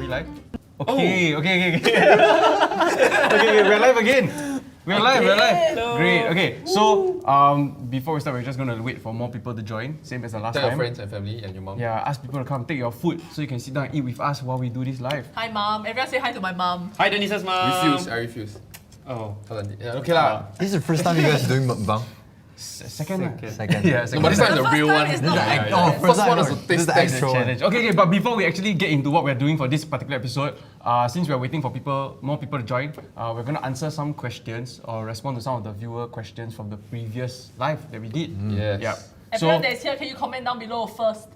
live? Okay, okay, we're live again. We're live. Hello. Great. Okay, so before we start, we're just gonna wait for more people to join, same as the last time. Tell your friends and family and your mom. Yeah, ask people to come take your food so you can sit down and eat with us while we do this live. Hi mom, everyone say hi to my mom. Hi Denise's mom. I refuse. Oh. Yeah, okay lah. This is the first time you guys are doing mukbang? Second. Yeah, No, but this one is the real one. Is not First one is the This is the taste actual challenge. Okay, but before we actually get into what we're doing for this particular episode, since we're waiting for more people to join, we're going to answer some questions or respond to some of the viewer questions from the previous live that we did. Yes. Yeah. Everyone that's here, can you comment down below first?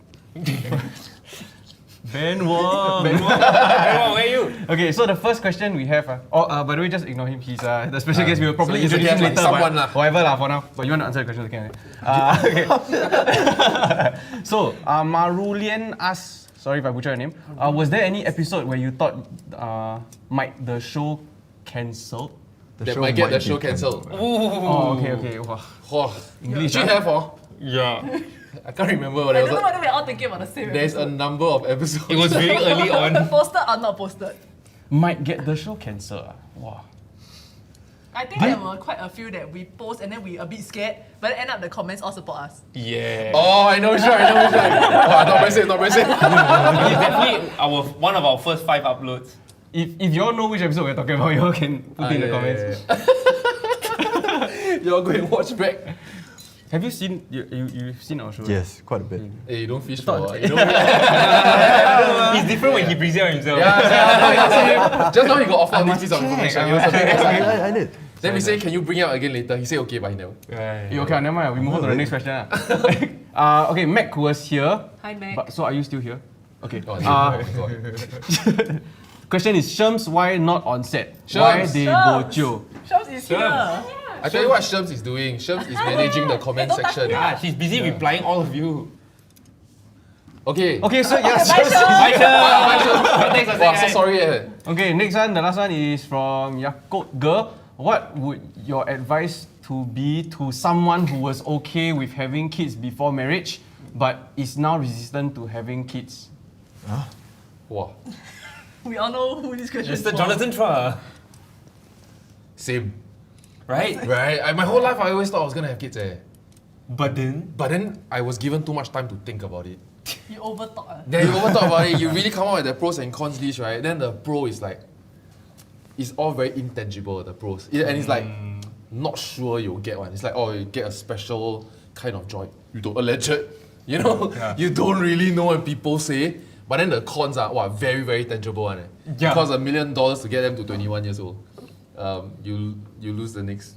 Ben Wong. Ben Wong, where are you? Okay, so the first question we have, by the way, just ignore him. He's the special guest. We will probably so introduce him later. someone but whatever lah for now. But you want to answer the question, okay? Okay. So, Marulian asks, sorry if I butcher your name. Was there any episode where you thought might the show cancelled? That might get the show cancelled. Oh, okay. Wow. Oh, English. do you have Yeah. I can't remember what I else. don't know whether we're all thinking about the same There's a episode. number of episodes. It was very early on. Posted or not posted? Might get the show cancelled. Wow. I think there were quite a few that we post and then we a bit scared, but then end up the comments all support us. Yeah. Oh, I know which one. Oh, not press it. It's definitely one of our first 5 uploads. If you all know which episode we're talking about, you all can put in the comments. You all go and watch back. Have you seen you've seen our show? Yes, quite a bit. Hey, you don't fish for you don't He's different when he presents himself. Just now he got offered this piece of information. I did. Then we say, can you bring it out again later? He said okay, but he never. Okay, never mind. We move on to the next question. Okay, Mac was here. Hi Meg. But, so are you still here? Okay. Oh my god. Question is, Sherms, why not on set? Sherms. Why they bojo? Shams is here. I tell you what Sherms is doing. Sherms is managing the comment Don't touch section. me. Yeah, she's busy replying all of you. Okay. Okay, so yes. Bye, Shams. Bye, Sher. Thanks for Wow, saying so hi. sorry. Okay, next one, the last one is from Yakut Girl. what would your advice to be to someone who was okay with having kids before marriage, but is now resistant to having kids? Wow. We all know who this question is Mr. for. Jonathan Chua. Same. Right? Right? My whole life I always thought I was gonna have kids. But then. But then I was given too much time to think about it. You overthought. Then you overthought about it, you really come out with the pros and cons list, right? Then the pro is like, it's all very intangible, the pros. And it's like, not sure you'll get one. It's like, oh, you get a special kind of joy. You don't, alleged, you know? You don't really know what people say. But then the cons are, very, very tangible one. Yeah. It costs $1 million to get them to 21 years old. You lose the next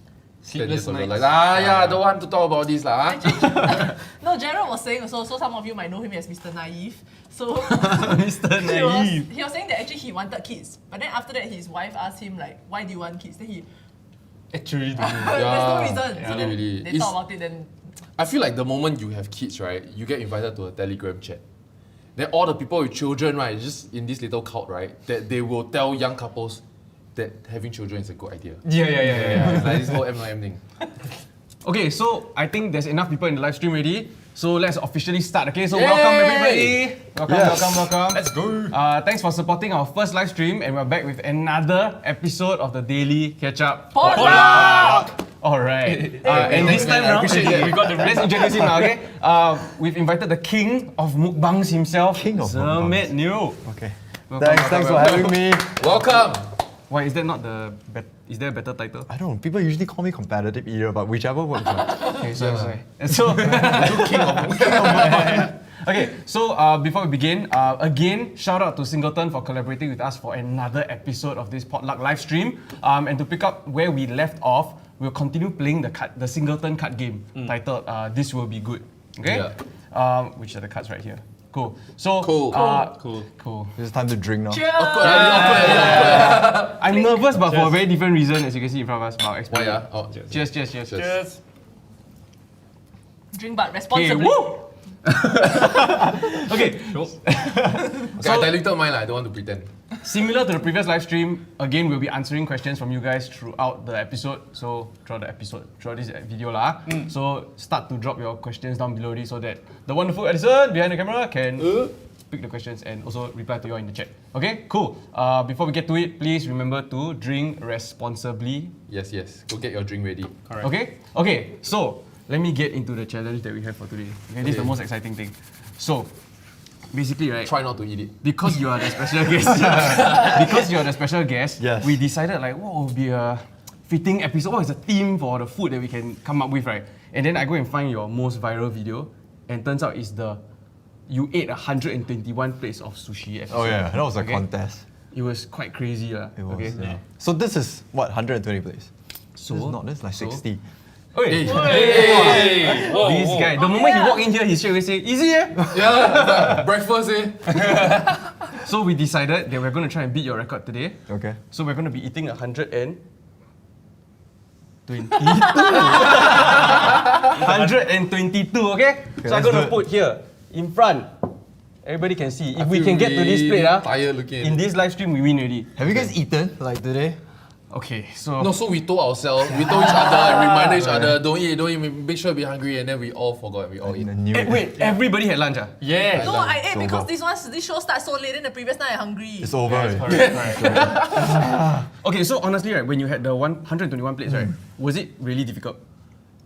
10 years of your life. I don't want to talk about this. No, Jared was saying also, so some of you might know him as Mr. Naive. So Mr. Naive. he was saying that actually he wanted kids. But then after that his wife asked him like, why do you want kids? Then he, Actually, don't know. there's no reason. Yeah, So then really. they It's- thought about it then. I feel like the moment you have kids, right, you get invited to a Telegram chat. Then all the people with children, right, just in this little cult, right, that they will tell young couples that having children is a good idea. Yeah. It's like this whole MLM thing. Okay, so I think there's enough people in the live stream already. So let's officially start, okay? So Yay! welcome everybody. Welcome. Let's go. Thanks for supporting our first live stream, and we're back with another episode of the Daily Ketchup Potluck! Alright. And this time around, let's introduce him now, okay? We've invited the king of mukbangs himself, King of Zermatt Neo. Okay. Welcome, Thanks for welcome. having me. Welcome. Why is that not is there a better title? I don't know, people usually call me competitive eater, but whichever works. Okay, sorry. So, okay, so before we begin, again, shout out to Singleton for collaborating with us for another episode of this Potluck live stream. And to pick up where we left off, we'll continue playing the Singleton card game titled This Will Be Good. Okay? Yeah. Which are the cards right here. Cool. So, Cool. cool. It's time to drink now. Cheers! I'm nervous, but for a very different reason, as you can see in front of us. Wow, Why experience. Oh, Cheers. Cheers. Drink but Okay, responsibly. woo! Okay, Okay, I diluted mine, I don't want to pretend. similar to the previous live stream, again, we'll be answering questions from you guys throughout the episode. So, throughout this video lah. So, start to drop your questions down below this so that the wonderful Edison behind the camera can pick the questions and also reply to you all in the chat. Okay, cool. Before we get to it, please remember to drink responsibly. Yes. Go get your drink ready. Okay? Okay, so let me get into the challenge that we have for today. Okay, this is the most exciting thing. So, basically, right? Try not to eat it. Because you are the special guest. Because you are the special guest, Yes. we decided like what will be a fitting episode. What is the theme for the food that we can come up with, right? And then I go and find your most viral video, and turns out it's you ate 121 plates of sushi episode. Oh yeah, that was a Okay? contest. It was quite crazy, lah. It was, Okay. yeah. So this is what, 120 plays? So This is not, this is like so? 60. Hey, Hey! Whoa, this whoa. guy. The moment he walk in here, he straight away say, "Easy, eh?" Yeah, breakfast, So we decided that we're going to try and beat your record today. Okay. So we're going to be eating 122. 122, okay? So I'm let's going do to it. put here in front. Everybody can see. If we can get to this plate, tired looking at in it. this live stream, we win already. Have you guys eaten like today? Okay, so No, so we told ourselves, we told each other, reminded each other, don't eat, make sure be hungry, and then we all forgot, we all ate. wait, everybody had lunch, ah? Yeah. No, I ate It's because over. this show starts so late, then the previous night I'm hungry. It's over. Okay, so honestly, right, when you had the 121 plates, right, was it really difficult?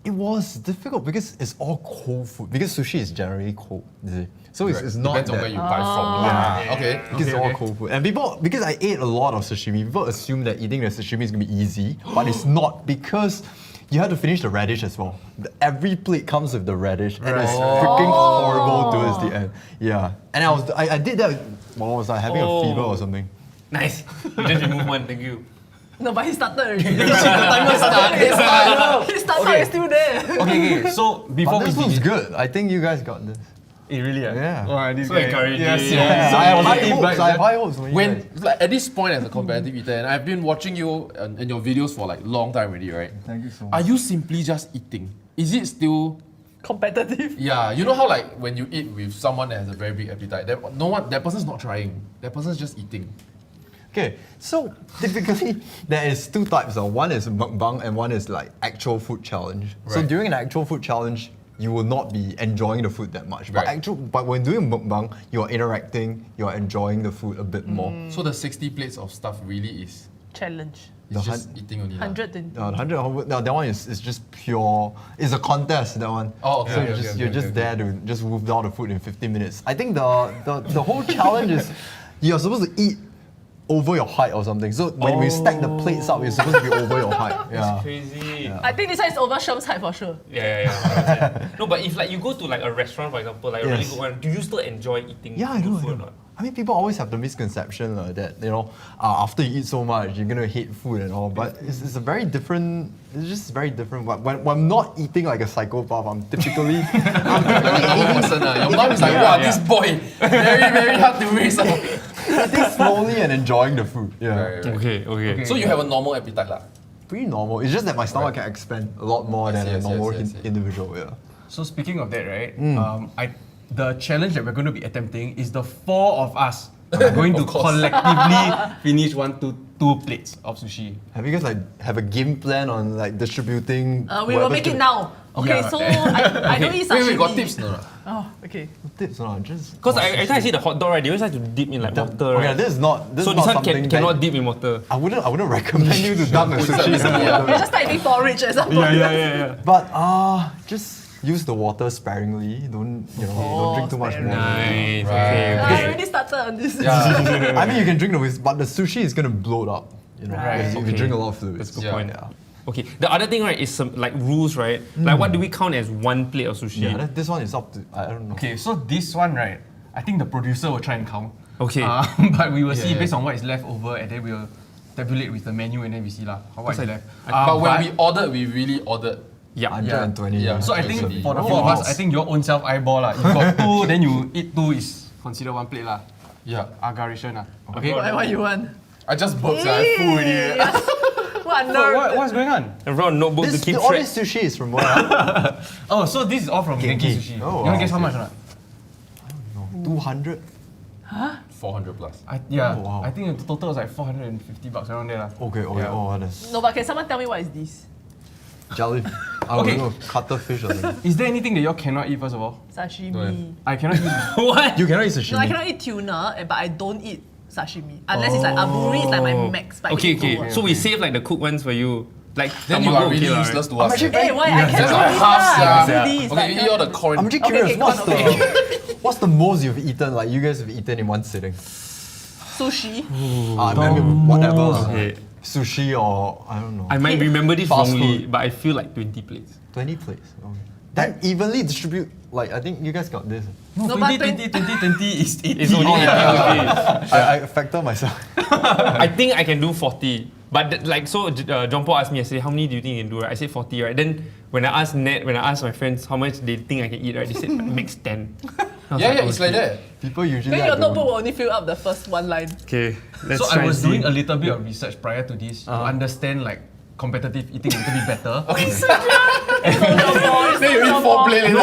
It was difficult because it's all cold food. Because sushi is generally cold, you see. So it's not Depends on that- where you buy from. Yeah. Okay. Because it's Okay, all okay. cold food. And people, because I ate a lot of sashimi, people assume that eating the sashimi is gonna be easy, but it's not because you have to finish the radish as well. Every plate comes with the radish, and it's freaking horrible towards the end. Yeah. And I did that while I was like having a fever or something. Nice. You just remove one, thank you. No, but he started already. The timer started. He started, it's still there. Okay, so before But we this one's begin, good. I think you guys got this. really, Yeah. Wow, this So guy. encouraging. Yes, Yeah. yes. I have high Positive hopes. vibes, I have eh? high hopes when you When, guys- like, at this point as a competitive eater, and I've been watching you and your videos for like long time already, right? Thank you so much. Are you simply just eating? Is it still Competitive. Yeah, you know how like when you eat with someone that has a very big appetite, that person's not trying. That person's just eating. Okay, so typically there is two types. One is mukbang and one is like actual food challenge. So Right. during an actual food challenge, you will not be enjoying the food that much. But Right. but when doing mukbang, you are interacting, you are enjoying the food a bit more. So the 60 plates of stuff really is Challenge. it's The just eating only. lah. 120. 100, no, that one is just pure. It's a contest. That one. Oh, okay, So okay, you're okay, just okay, there to just move down the food in 15 minutes. I think the whole challenge is you're supposed to eat over your height or something. So when we stack the plates up, it's supposed to be over your height. Yeah. Crazy. I think this one is over Sherm's height for sure. Yeah. 100%. No, but if like you go to like a restaurant, for example, like a really Yes. good one, do you still enjoy eating Yeah, I good do. food or not? I mean, people always have the misconception that after you eat so much, you're gonna hate food and all. But it's a very different. It's just very different. When I'm not eating like a psychopath, I'm typically Your person, your mom is like, wow, this boy, very, very hard to raise up. eating slowly and enjoying the food. Yeah, Right, right. Okay. So you have a normal appetite lah. pretty normal. It's just that my stomach Right. can expand a lot more than Yes, a normal yes. individual. Yeah. So speaking of that, right? The challenge that we're going to be attempting is the four of us are going to Of course. collectively finish two plates of sushi. Have you guys like have a game plan on like distributing? We will whatever's make it gonna- now. Okay, Yeah. so I don't eat sashimi. Wait, got tips no? Oh, okay. Tips or not? Just Because every time I see the hot dog, right, they always like to dip in like water, okay, right? this is not. This So is this not one something cannot that, dip in water. I wouldn't recommend you to dunk a sushi in Yeah. water. You just start eating porridge at some point. Yeah. But just use the water sparingly. Don't don't drink too much sparingly. water. Nice. Right. I already started on this. I mean, you can drink but the sushi is gonna bloat up. Right. If you Okay. drink a lot of fluids. That's a good Yeah. point. Yeah. Okay. The other thing, right, is some like rules, right? Like what do we count as one plate of sushi? Yeah, this one is up to I don't know. Okay, so this one, right? I think the producer will try and count. Okay. But we will see Yeah. based on what is left over, and then we'll tabulate with the menu, and then we see what is left. But when we ordered, we really ordered. Yeah. 120. Yeah. So I think Actually. for the four of us, I think your own self eyeball lah. If you got two, then you eat two is considered one plate lah. Yeah. Agaration lah. Okay. What you want? I just burped, I full already. What nerd? What's going on? And brought a notebook to keep All track. this sushi is from where? Oh, so this is all from Genki Genki. Sushi. Oh, You want to wow, guess how okay. much or not? 200. 400 plus. Yeah, Oh, wow. I think the total was like $450 around there lah. Okay. Yeah. Oh, that's No, but can someone tell me what is this? jelly. I Okay. don't know, cuttlefish or something. Is there anything that you all cannot eat first of all? Sashimi. I cannot eat. What? You cannot eat sushi. No, I cannot eat tuna, but I don't eat sashimi. Unless it's like aburi, it's like my max. But I Okay, can eat okay. two. So we save like the cooked ones for you. Like Then you tamago, are really okay lah, useless to I'm us. actually Hey, why? I can That's do like this half, lah. yeah. Do this. Okay, you eat all the corn. I'm just Okay, curious. okay, What's go on, the what's the most you've eaten? Like you guys have eaten in one sitting? Sushi. Maybe whatever. lah. Okay. Sushi or I don't know. I might remember this Fast wrongly, food. but I feel like 20 plates. 20 plates. Okay. Then evenly distribute. Like I think you guys got this. No, 20, 20 is 80. It's only 80, okay. I factor myself. I think I can do 40. But like so, John Paul asked me yesterday, how many do you think you can do? Right? I said 40, right? Then when I asked my friends how much they think I can eat, right? They said max 10. I was Yeah, like, yeah, it's like that. People usually. Then your like the- notebook will only fill up the first one line. Okay, let's So try I was and see. doing a little bit of research prior to this to understand like competitive eating a little bit better. Then you eat 4 plates later.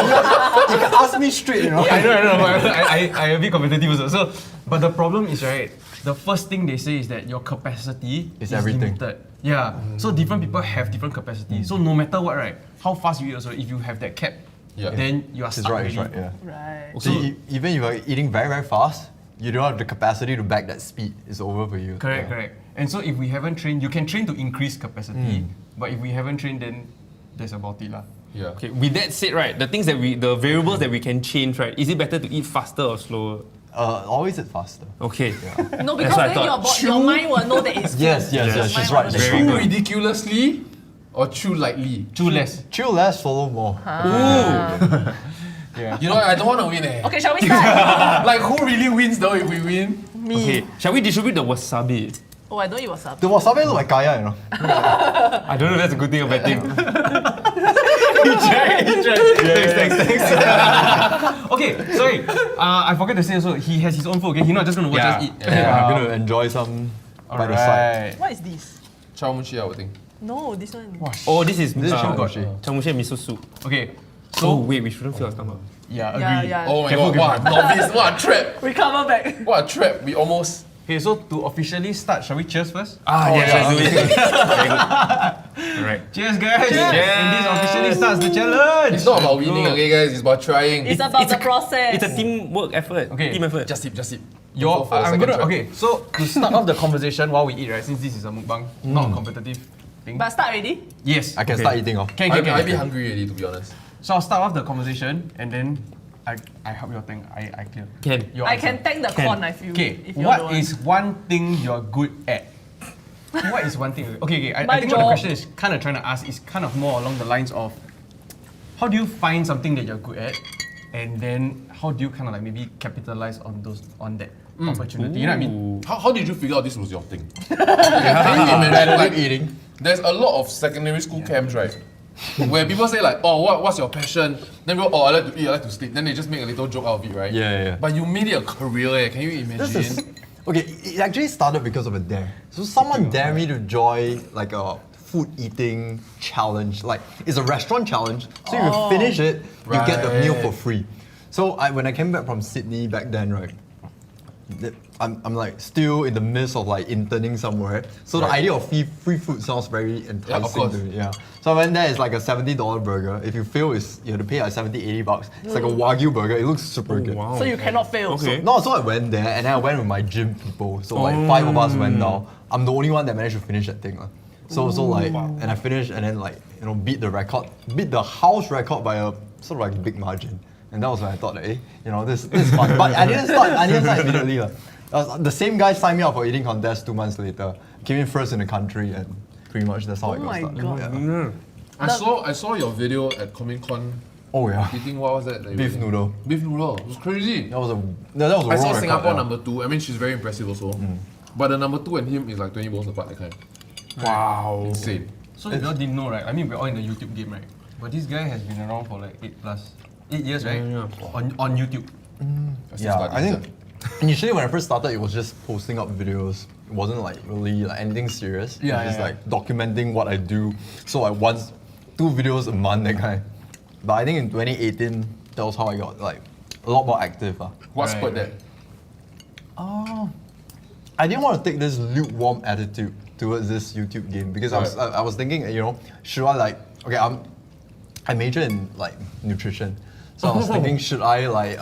You can ask me straight, you know. I know, but I a bit competitive also. So, but the problem is right. The first thing they say is that your capacity Is is everything. limited. Yeah. So different people have different capacity. So no matter what, right, how fast you eat also, if you have that cap, Yeah. then you are It's stuck right, it's already. right, yeah. Right. So even if you're eating very, very fast, you don't have the capacity to back that speed. It's over for you. Correct, correct. And so if we haven't trained, you can train to increase capacity, but if we haven't trained, then that's about it lah. Yeah. Okay, with that said, right, the variables that we can change, right, is it better to eat faster or slower? Always eat faster. Okay. No, because what I then thought. your mind will know that it's full. Yes, Your she's mind right. will She's know. Very Chew good. ridiculously or chew lightly? Chew less. Chew less, swallow more. You know, I don't want to win eh. Okay, shall we start? Like, who really wins though if we win? Okay, shall we distribute the wasabi? Oh, I don't eat wasabi. The wasabi look like kaya, you know. I don't know if that's a good thing or bad thing. Thanks. Okay, sorry. I forgot to say also, he has his own food, okay? He's not just gonna watch Yeah. us eat. I'm gonna enjoy some by the side. Alright. What is this? Chamuchi, I would think. No, this one. Oh, this is This is chamushi. chamushi. Chamushi and miso soup. Okay, So so, wait, we shouldn't fill our stomach. yeah, agree. Yeah, yeah. Oh my Careful, god, what a novice, what a trap. We cover back. What a trap. We almost Okay, so to officially start, shall we cheers first? Yes, let's do it. Very good. Alright. Cheers, guys! And this officially starts the challenge! It's not about winning, okay, guys. It's about trying. It's about the process. It's a teamwork effort. Okay. Team effort. Just sip. Your, Go for a I'm second gonna, try. okay, so to start off the conversation while we eat, right, since this is a mukbang, not a competitive thing. But start already? Yes. I can start eating off. Can. I'd be hungry already, to be honest. So I'll start off the conversation and then I help your thing. I clear. Can. Your I answer. can thank the corn, I feel. Okay, if you're the what one. is one thing you're good at? What is one thing? Okay, I My think what the job. question is kind of trying to ask is kind of more along the lines of how do you find something that you're good at, and then how do you kind of like maybe capitalize on that opportunity? You know what I mean? How did you figure out this was your thing? Can you imagine, like, eating. there's a lot of secondary school camps, right? Where people say like, oh, what's your passion? Then people, oh, I like to eat, I like to sleep. Then they just make a little joke out of it, right? Yeah. But you made it a career, can you imagine? This is okay. It actually started because of a dare. So someone dared me to join like a food eating challenge. Like it's a restaurant challenge. So if you finish it, you get the meal for free. So when I came back from Sydney back then, right? I'm like still in the midst of like interning somewhere. So the idea of free food sounds very enticing course. to me. Yeah. So I went there. It's like a $70 burger. If you fail, you have to pay like $70-$80. It's like a Wagyu burger. It looks super good. Wow. So you cannot fail. Okay. No, so I went there and then I went with my gym people. So like 5 of us went down. I'm the only one that managed to finish that thing. So like, and I finished and then like, beat the house record by a sort of like big margin. And that was when I thought, this is fun. But I didn't start immediately. The same guy signed me up for eating contest 2 months later. Came in first in the country and pretty much that's how I got my started. God. Yeah. I saw your video at Comic Con Oh yeah. eating, what was that? you Beef were noodle. Beef noodle. It was crazy. That was a I saw raw Singapore record, number 2. I mean, she's very impressive also. But the number 2 and him is like 20 balls apart, that kind. Wow. Insane. So you all didn't know, right? I mean, we're all in the YouTube game, right? But this guy has been around for like 8 years, right? Yeah. On YouTube. Yeah, I think initially when I first started, it was just posting up videos. It wasn't like really like anything serious. Yeah, it was just yeah. like documenting what I do. So like 2 videos a month, that kind. But I think in 2018, that was how I got like a lot more active. What Right, spurred that? I didn't want to take this lukewarm attitude towards this YouTube game because I was thinking, should I like I major in like nutrition. So I was thinking, should I like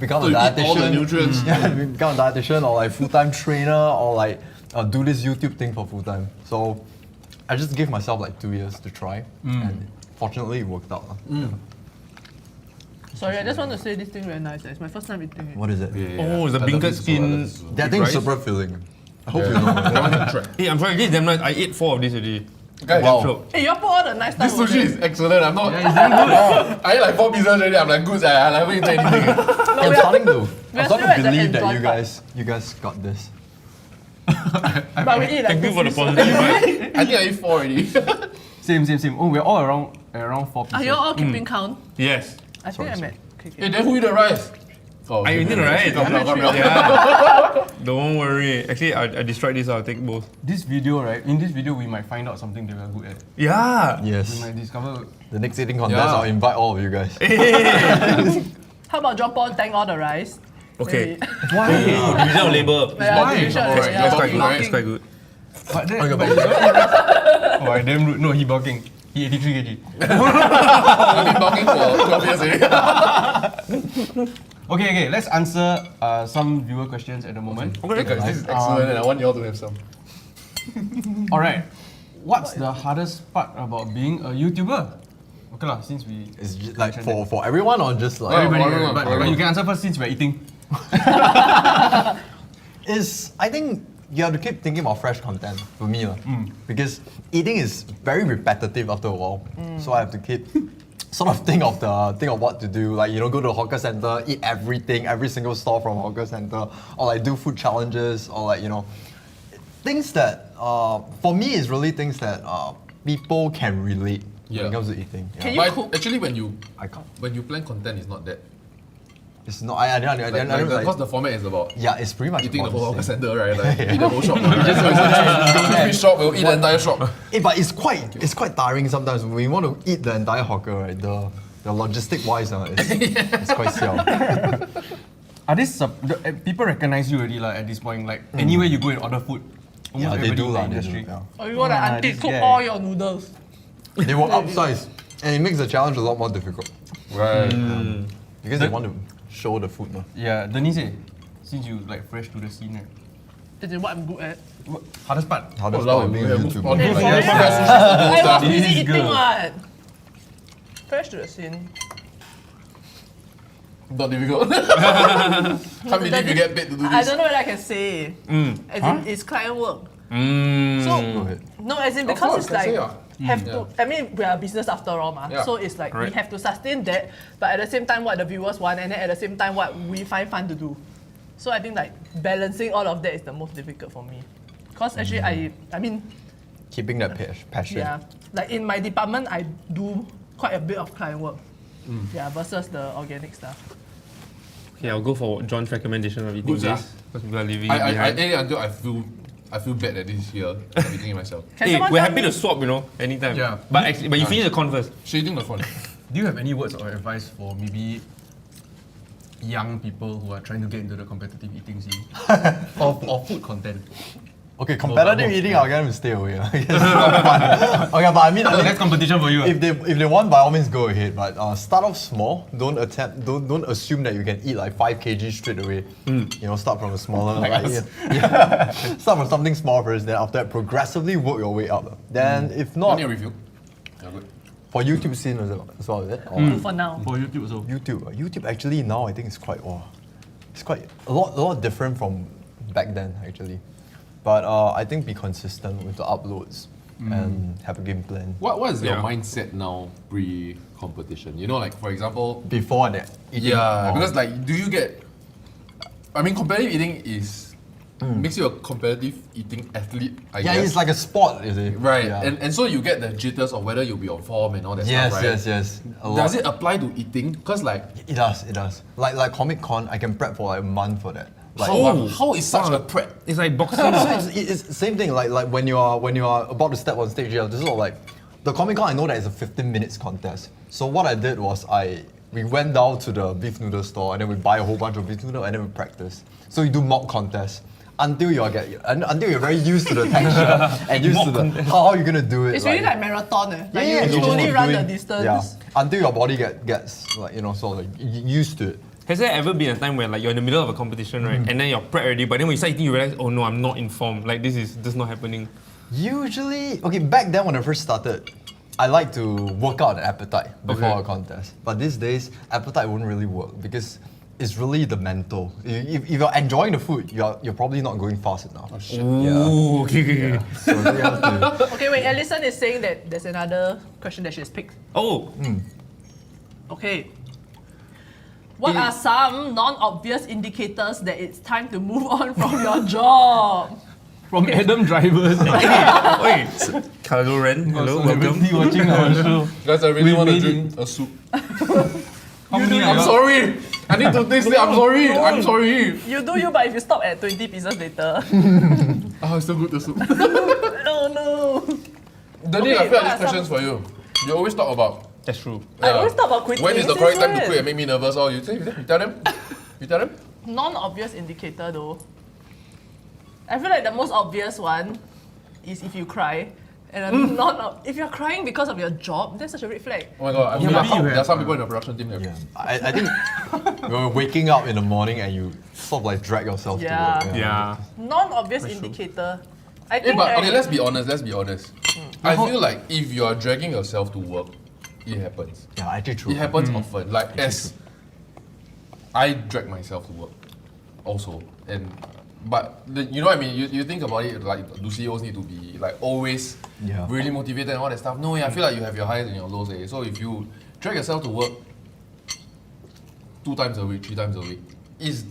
become a So you eat dietitian? all the nutrients. Yeah, become a dietitian or like full-time trainer or like do this YouTube thing for full-time. So I just gave myself like 2 years to try, and fortunately it worked out. Sorry, I just want to say this thing very nice. It's my first time eating it. What is it? Oh, it's the I love beancurd this as well, I love skin. this as well. That thing is rice? super filling. I hope you I know. want to try. Hey, I'm sorry, this is damn nice. I ate 4 of this already. Guys, Wow. Hey, you put all the nice stuff this over sushi there. is excellent. I'm not. I ate like 4 pizzas already. I'm like, good. I haven't eaten anything. I'm starting to we're I'm starting still to at the believe that enjoy you guys got this. But we eat like Thank you for the this. positive vibe. I think I ate 4 already. Same. Oh, we're all around 4 pieces. Are you all keeping count? Yes. I think I'm at. Hey, then who eat the rice? Oh, I eating right. Come down. Yeah. Don't worry. Actually, I destroyed this. I'll take both. This video, right? In this video, we might find out something that we're good at. Yeah. We Yes. might discover. The next eating contest, Yeah. I'll invite all of you guys. How about John Paul thank all the rice? Okay. Maybe. Oh, division of labor. Yeah, division, Alright, yeah, that's That's quite good. Right. That's quite good. But then, but you don't eat rice. Oh, I damn rude. No, he bulking. He 83 kg. I've been talking for 12 years already. Okay. Let's answer some viewer questions at the moment. Okay, guys, this is excellent and I want you all to have some. All right. What's the hardest part about being a YouTuber? Okay lah, since we It's just like for everyone or just like Everybody. but you can answer first since we're eating. I think you have to keep thinking about fresh content for me because eating is very repetitive after a while. So I have to keep sort of think of what to do. Like go to a hawker center, eat everything, every single store from a hawker center, or like do food challenges, or like things that for me is really things that people can relate when it comes to eating. Yeah. Can you But cook? actually, when you I can't. plan content, it's not that. It's not. I don't. Because the format is about Yeah, it's pretty much eating the about whole hawker same. center, right? Like eat the whole shop. Just shop, we'll eat the entire shop. But it's quite tiring sometimes when you want to eat the entire hawker, right? The logistic wise, it's quite siao. Are this people recognize you already at this point? Like anywhere you go and order food, almost Yeah, they do everybody in the lah. They do. industry. Yeah. Or you want like auntie this cook guy. all your noodles. They will upsize, and it makes the challenge a lot more difficult Right. because they want to show the food. No? Yeah, Denise, since you like fresh to the scene, right? This is what I'm good at. Hardest part. How does Walao, that being we a have YouTuber? moved on. Hey, Like, sorry, yeah, I was This busy is eating good. what? Fresh to the scene. Not difficult. Can't believe you get paid to do I this. don't know what I can say. As in, it's client work. Mm. So, Go ahead. no, as in Of because course, it's can like say, yeah. have to. I mean, we are a business after all, ma. Yeah. So it's like we Right. have to sustain that, but at the same time, what the viewers want, and then at the same time, what we find fun to do. So I think like balancing all of that is the most difficult for me. Cause actually, I mean, Keeping that passion. yeah, like in my department, I do quite a bit of client work. Yeah, versus the organic stuff. Okay, I'll go for John's recommendation of eating Good, yeah. this. Because people are leaving I it behind. ate it until I feel bad at this year. I'm eating it myself. Can Hey, someone we're tell happy me- to swap, anytime. Yeah. But actually, but you finish the con first. She eating the phone. Do you have any words or advice for maybe young people who are trying to get into the competitive eating scene or food content? Okay, competitive No, eating, I'll get them to stay away. It's not fun. Okay, but I mean, That's competition for you. if they want, by all means, go ahead. But start off small. Don't assume that you can eat like 5 kg straight away. Start from a smaller. Yeah. Start from something small first. Then after that, progressively work your way up. Then if You not, need a review? Yeah, good. for YouTube scene as well, is it? Or Good for now. For YouTube also. YouTube actually now I think it's quite a lot different from back then actually. But I think be consistent with the uploads and have a game plan. What is your Yeah. mindset now pre-competition? Like for example, Before that, eating, yeah, or- because like, do you get? I mean, competitive eating makes you a competitive eating athlete. I guess. it's like a sport, is it? right, Yeah. and so you get the jitters of whether you'll be on form and all that yes, stuff, right? yes. A lot. Does it apply to eating? Because like, It does. Like Comic Con, I can prep for like a month for that. Like, how is such a prep? It's like boxing. so it's the same thing. Like when you are about to step on stage, you have this sort of like the Comic Con. I know that it's a 15 minutes contest. So what I did was we went down to the beef noodle store and then we buy a whole bunch of beef noodle and then we practice. So you do mock contests until until you're very used to the texture and used to the how you're gonna do it. It's really like marathon. Like yeah, you just slowly keep run the doing- distance. Yeah, until your body gets like sort of like used to it. Has there ever been a time where like you're in the middle of a competition, right? And then you're prepped already, but then when you start eating, you realize, oh no, I'm not in form. Like this is just not happening. Usually, okay, back then when I first started, I like to work out the appetite before Okay. a contest. But these days, appetite won't really work because it's really the mental. If you're enjoying the food, you're probably not going fast enough. Oh shit. Ooh, okay. So you have to. Okay, wait. Alison is saying that there's another question that she's picked. Oh, Okay. What are some non-obvious indicators that it's time to move on from your job? From Adam Drivers. wait. Kylo Ren, hello, welcome. Celebrity watching our show. Guys, I really We want to made drink a soup. How many I'm sorry. I need to taste it. I'm sorry. I'm sorry. You do you, but if you stop at 20 pieces later. Oh, it's so good the soup. Oh no. Danny, Okay, I feel like what this are question's for you. You always talk about. That's true. I always talk about quitting. When is the since correct time to when? quit and make me nervous? Oh, you tell them. You tell them. Non-obvious indicator though. I feel like the most obvious one is if you cry. And if you're crying because of your job, that's such a red flag. Oh my god, I feel maybe like you there are have, some people in the production team that. Yeah, I think you're waking up in the morning and you sort of like drag yourself Yeah. to work. Yeah. Non-obvious indicator. I Hey, think but that okay, let's be honest. I feel like if you are dragging yourself to work, it happens. Yeah, actually true. It happens often. Like as I drag myself to work, also, but you know what I mean. You think about it like do CEOs need to be like always Yeah. really motivated and all that stuff? No, I feel like you have your highs and your lows. So if you drag yourself to work 2 times a week, 3 times a week, is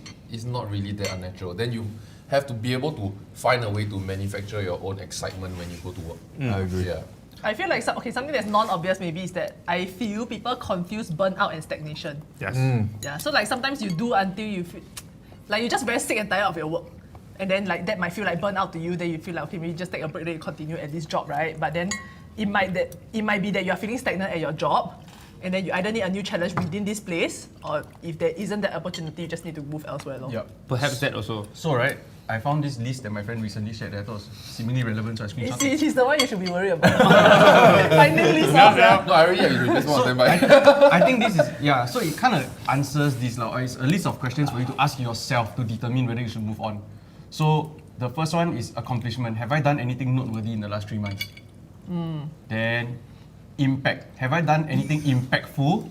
not really that unnatural. Then you have to be able to find a way to manufacture your own excitement when you go to work. I agree. Yeah. I feel like something that's non-obvious maybe is that I feel people confuse burnout and stagnation. Yes. Yeah, so like sometimes you do until you feel like you're just very sick and tired of your work. And then like that might feel like burnout to you, then you feel like okay, maybe just take a break, then you continue at this job, right? But then it might be that you're feeling stagnant at your job, and then you either need a new challenge within this place, or if there isn't that opportunity, you just need to move elsewhere. Yep. Perhaps that also. So right, I found this list that my friend recently shared that I thought was seemingly relevant, so I screenshot it. He's the one you should be worried about. Finding lists off, yeah. No, I already have this one standby. I think this is, yeah, so it kind of answers this. It's a list of questions for you to ask yourself to determine whether you should move on. So the first one is accomplishment. Have I done anything noteworthy in the last 3 months? Then impact. Have I done anything impactful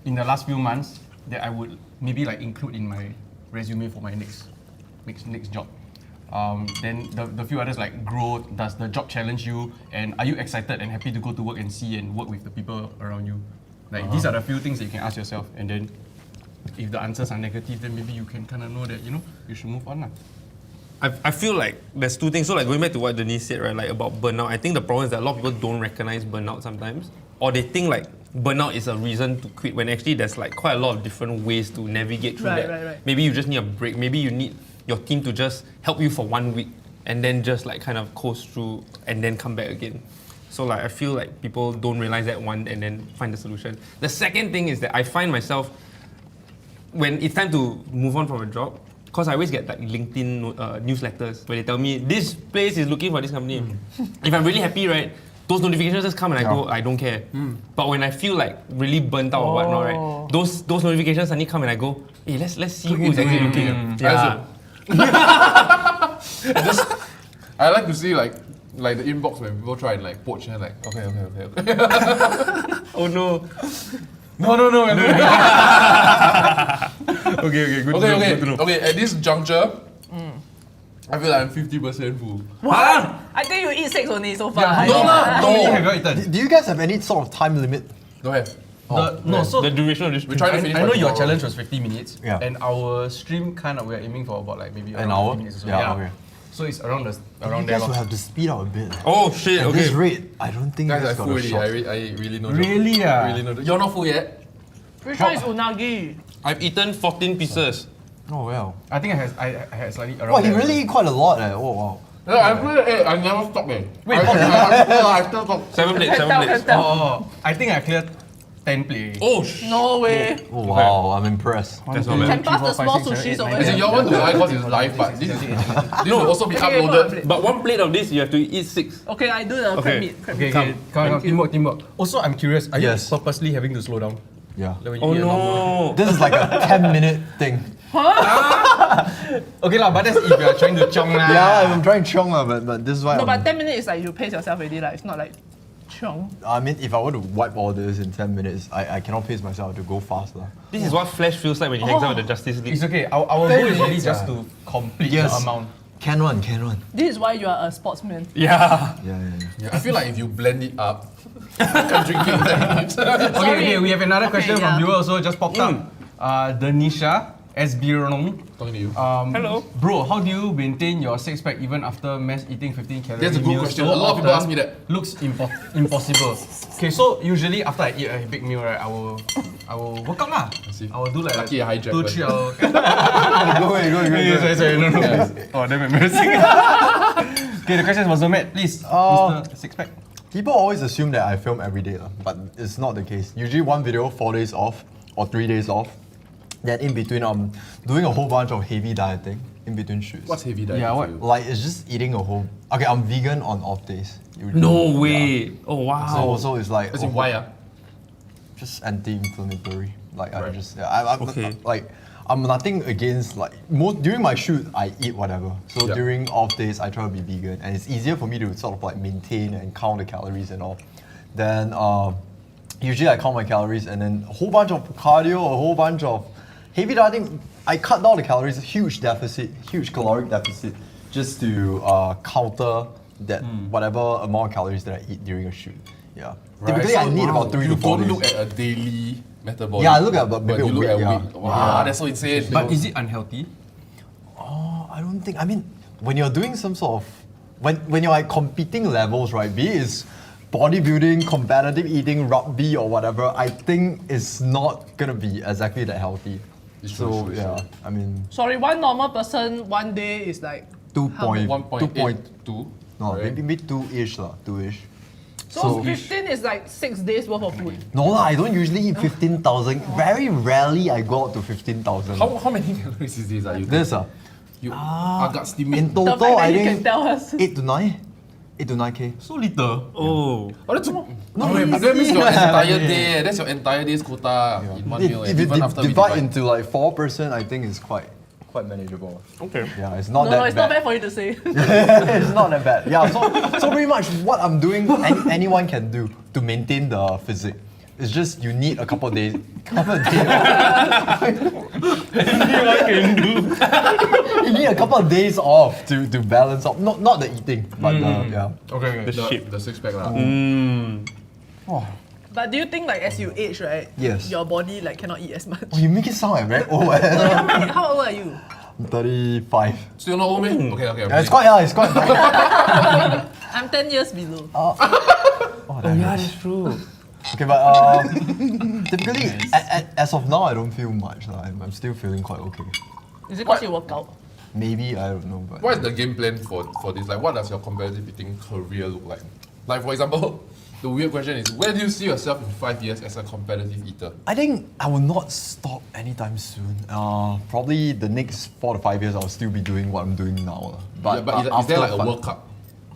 in the last few months that I would maybe like include in my resume for my next job? Then the few others like growth. Does the job challenge you? And are you excited and happy to go to work and see and work with the people around you? Like these are the few things that you can ask yourself. And then if the answers are negative, then maybe you can kind of know that you should move on. I feel like there's two things. So like going back to what Denise said, right, like about burnout, I think the problem is that a lot of people don't recognize burnout sometimes. Or they think like burnout is a reason to quit when actually there's like quite a lot of different ways to navigate through that. Right. Maybe you just need a break. Maybe you need your team to just help you for 1 week and then just like kind of coast through and then come back again. So like I feel like people don't realize that one and then find the solution. The second thing is that I find myself when it's time to move on from a job, because I always get like LinkedIn newsletters where they tell me this place is looking for this company. If I'm really happy, right, those notifications just come and I go, I don't care. But when I feel like really burnt out or whatnot, right, those notifications suddenly come and I go, hey, let's see who's actually looking. Yeah. I like to see like the inbox when people try and like poach and like okay. Oh no. No. Okay, good. Okay, at this juncture, I feel like I'm 50% full. What? I think you eat 6 only so far. How many have you eaten? Do you guys have any sort of time limit? Don't have. The duration of this We try to finish I know by your tomorrow. challenge was 50 minutes, Yeah. and our stream we're aiming for about like maybe An around hour? 50 minutes or so. Yeah, okay. So it's around You there. guys will have to speed up a bit. Oh shit, At okay. this rate, I don't think you Guys, guys I'm got full a already. shot. I really know. Really? Really know. You're not full yet? Which one is unagi? I've eaten 14 pieces. Oh wow. I think I had slightly around Wow, he there. really ate quite a lot. Oh wow. No, I feel like I never stop. Wait, I still stop. 7 plates, 7 Can plates. tell. Oh, I think I cleared 10 plates. Oh No way. Oh wow, I'm impressed. That's not bad. Can pass the small sushis over As in, here. your one to lie because it's live, but this will also be Okay, uploaded. But 1 plate of this, you have to eat 6. Okay, I do the Okay. crab meat. Crab meat. Okay, come. Teamwork. Also, I'm curious, are Yes. you purposely having to slow down? Yeah. Like when you Oh eat a normal- no. This is like a 10-minute thing. Okay lah, but that's if you're trying to chong lah. Yeah, I'm trying chong but this is why No, but I'm, 10 minutes is like you pace yourself already. Like, it's not like chiong. I mean, if I were to wipe all this in 10 minutes, I cannot pace myself to go fast. This is what Flash feels like when he hangs out with the Justice League. It's okay. Our goal is really just to complete the amount. Can run. This is why you are a sportsman. Yeah. Yeah. Yeah, I feel like if you blend it up, I can drink it in 10 minutes. Okay, we have another question Okay, from yeah. viewer also just popped up. Denisha SB Talking to you. Hello. Bro, how do you maintain your six-pack even after mass eating 15 calorie That's a good meals question. so A lot of people often? ask me that. Looks impossible. Okay, so usually after I eat a big meal, right, I will work out lah. see. I will do like Lucky I hijacked 2-3 hours. Go. Sorry, no. Oh, damn embarrassing. Okay, the question was Zermatt, please. Mr. Six-pack. People always assume that I film every day, but it's not the case. Usually one video, 4 days off or 3 days off. Then in between, I'm doing a whole bunch of heavy dieting in between shoots. What's heavy diet? Yeah, for what? you? Like it's just eating a whole. Okay, I'm vegan on off days. usually. No way. Oh wow. So it's like As in, why? just anti-inflammatory. Like I Right. just I'm Okay. like I'm nothing against like during my shoot I eat whatever. So Yeah. during off days I try to be vegan and it's easier for me to sort of like maintain and count the calories and all. Then usually I count my calories and then a whole bunch of cardio, a whole bunch of heavy dieting. I cut down the calories, huge caloric deficit, just to counter that whatever amount of calories that I eat during a shoot. Yeah. Typically I need about 3 to 4 You don't days. look at a daily metabolic. Yeah, I look at but but maybe you a look week, at yeah. weight. Wow, that's so insane. But is it unhealthy? I don't think. I mean, when you're doing some sort of when you're at competing levels, right? Be it is bodybuilding, competitive eating, rugby or whatever. I think it's not gonna be exactly that healthy. It's So true, yeah, I mean, Sorry, one normal person, one day is like 2.2. 1.82. No, right? maybe 2-ish lah, 2-ish. So 15 is like 6 days worth of food. No lah, I don't usually eat 15,000. Very rarely I go out to 15,000. How many calories is this? You This you agak steamy. in The fact total, that I you can think tell us. 8 to 9. 8 to 9K. So little. Oh. Oh, that's that means your entire day. That's your entire day's quota in one meal. If you even after we divide into like 4%, I think it's quite manageable. Okay. Yeah, it's not No, that no, it's bad. not bad for you to say. It's not that bad. Yeah, so pretty much what I'm doing, anyone can do to maintain the physique. It's just you need a couple of days. You need a couple of days off to balance out. Not the eating, but yeah. Okay, The shape. the six pack lah. But do you think like as you age, right? Yes. Your body like cannot eat as much. Oh, you make it sound like very old. How old are you? I'm 35. Still not old me? Okay. Yeah, it's quite. I'm 10 years below. Oh, Yeah, that's true. Okay, but typically, as of now, I don't feel much. I'm still feeling quite okay. Is it because you work out? Maybe, I don't know. But What is the game plan for this? Like, what does your competitive eating career look like? Like, for example, the weird question is, where do you see yourself in 5 years as a competitive eater? I think I will not stop anytime soon. Probably the next 4 to 5 years, I'll still be doing what I'm doing now. But, is there like a World Cup?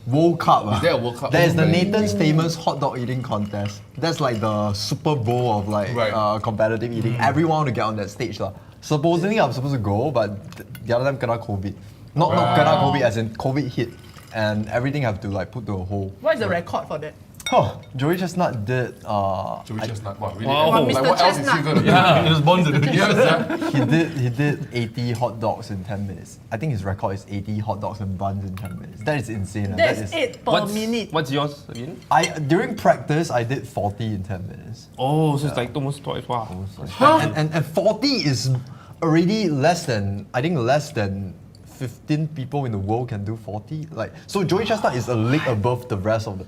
World Cup? Is there a World Cup? There's the Okay. Nathan's famous hot dog eating contest. That's like the Super Bowl of like Right. competitive eating. Everyone want to get on that stage lah. Supposedly I'm supposed to go, but the other time kena COVID. Not kena COVID as in COVID hit, and everything have to like put to a hold. What is the record for that? Oh, Joey Chestnut did. Joey Chestnut. Wow, really? Wow. Like, Mr. what else is he Chestnut. gonna do? He was born to do this. Yes, yeah. He did 80 hot dogs in 10 minutes. I think his record is 80 hot dogs and buns in 10 minutes. That is insane. That That's is, 8 per minute. What's yours again? During practice, I did 40 in 10 minutes. Oh, so it's like almost twice. Wow. And 40 is already less than 15 people in the world can do 40. Like, so Joey Chestnut is a league above the rest of the.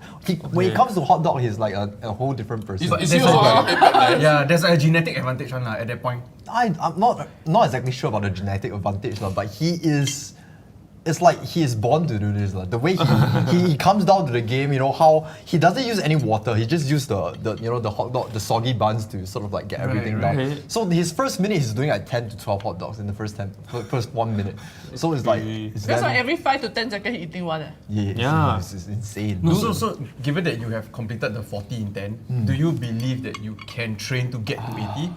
When it comes to hot dog, he's like a whole different person. Is he also like Apex Legends? Yeah, there's a genetic advantage one at that point. I'm not exactly sure about the genetic advantage, but he is. It's like he is born to do this. The way he comes down to the game, how he doesn't use any water. He just used the hot dog, the soggy buns to sort of like get everything down. right. So his first minute he's doing like 10 to 12 hot dogs in the first 1 minute. So it's like it's That's why very- every 5 to 10 seconds eating one. Yeah. It's insane. No, so given that you have completed the 40 in 10, do you believe that you can train to get to 80?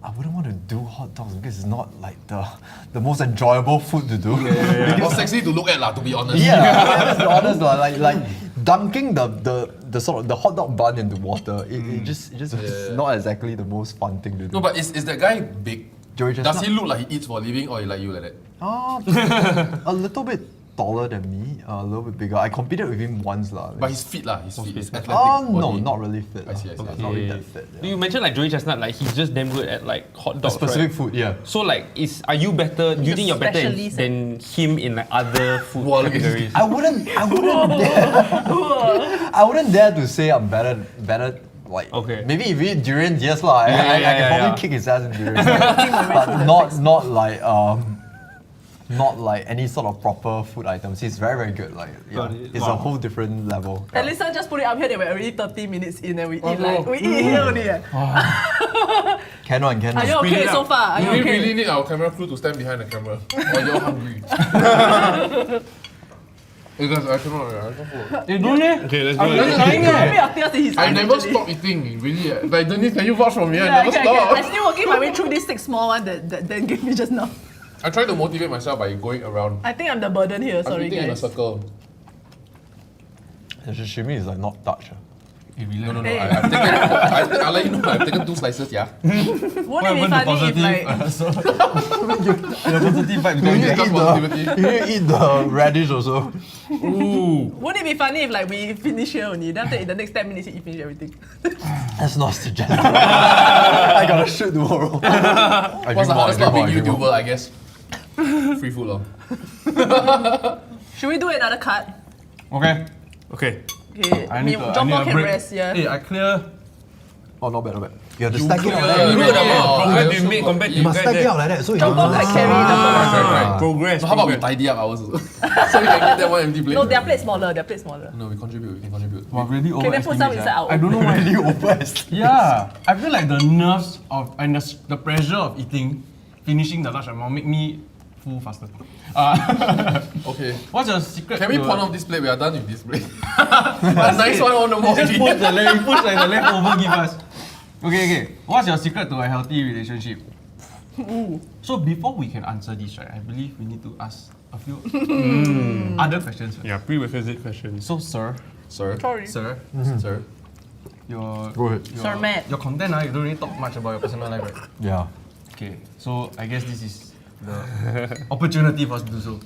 I wouldn't want to do hot dogs because it's not like the most enjoyable food to do. Or sexy to look at lah, to be honest. Yeah, let's be honest, like dunking the sort of the hot dog bun into water, it just is not exactly the most fun thing to do. No, but is that guy big? Joey Does Chestnut? he look like he eats for a living or like you like that? A little bit taller than me, a little bit bigger. I competed with him once lah. But he's fit lah, he's fit. He's athletic. No, body. not really fit. I see. Not really that fit. Yeah. You mentioned like Joey Chestnut, like he's just damn good at like hot dogs, Specific right? food, yeah. So like, are you better? Do you a think you're better specialist. than him in like other food Wow, look at categories? I wouldn't dare to say I'm better. Like Okay. maybe if we eat durians, yes lah. I can probably kick his ass in durians, but not like any sort of proper food items. He's very good. Like it's a whole different level. At least I just put it up here that we're already 30 minutes in and we eat here only. Can one. Are you okay so far? Are you We okay? really need our camera crew to stand behind the camera. Or you're hungry. Hey guys, I cannot. You don't eh? Okay, let's I'm do really it. trying Maybe after see his I eyes, never actually. stop eating, really. Like, Denise, can you vouch for me? I Yeah, never okay. stop. I'm still working my way through this 6 small one that Dan gave me just now. I try to motivate myself by going around. I think I'm the burden here, I'm sorry eating in a guys. circle. The sashimi is like not touched. No. Hey. I'll let you know. I've taken 2 slices, yeah. Won't it be funny if like... so your positive vibe You going need there. to Discuss eat positivity. you need to eat the radish also. Won't it be funny if like we finish here only, then after in the next 10 minutes you finish everything? That's not suggestive. I gotta shoot tomorrow. What's the hardest part of being YouTuber, I guess? Free food lor. Should we do another card? Okay. Okay. Okay, I need John a Paul can break. rest, yeah. Hey, I clear Oh, not bad, not bad. You have to You stack it clear. out like that. You know the amount of Yeah. progress Yeah. we made compared to You must guys stack it there. out like that. So you Jumbo like carry the Right. Progress. So how about we progress. tidy up ours also? So we can get that one empty plate. No, their plate smaller. Their plate smaller. No, we contribute, we can contribute. Wow, really Okay, then put some overestimate, inside ah. our I don't know why. really overestimate. Yeah, I feel like the nerves of and the pressure of eating, finishing the large amount make me full faster. Okay. What's your secret? Can we to- pawn off this plate? We are done with this plate. A nice one on the more. Just put the the leftover give us. Okay. What's your secret to a healthy relationship? So before we can answer this, right, I believe we need to ask a few other questions. Yeah, prerequisite questions. So, sir, Sir. Sorry. sir, Sir. your Go ahead. Sir Matt. your content, you don't really talk much about your personal life, right? Yeah. Okay, so I guess this is the opportunity for us to do so.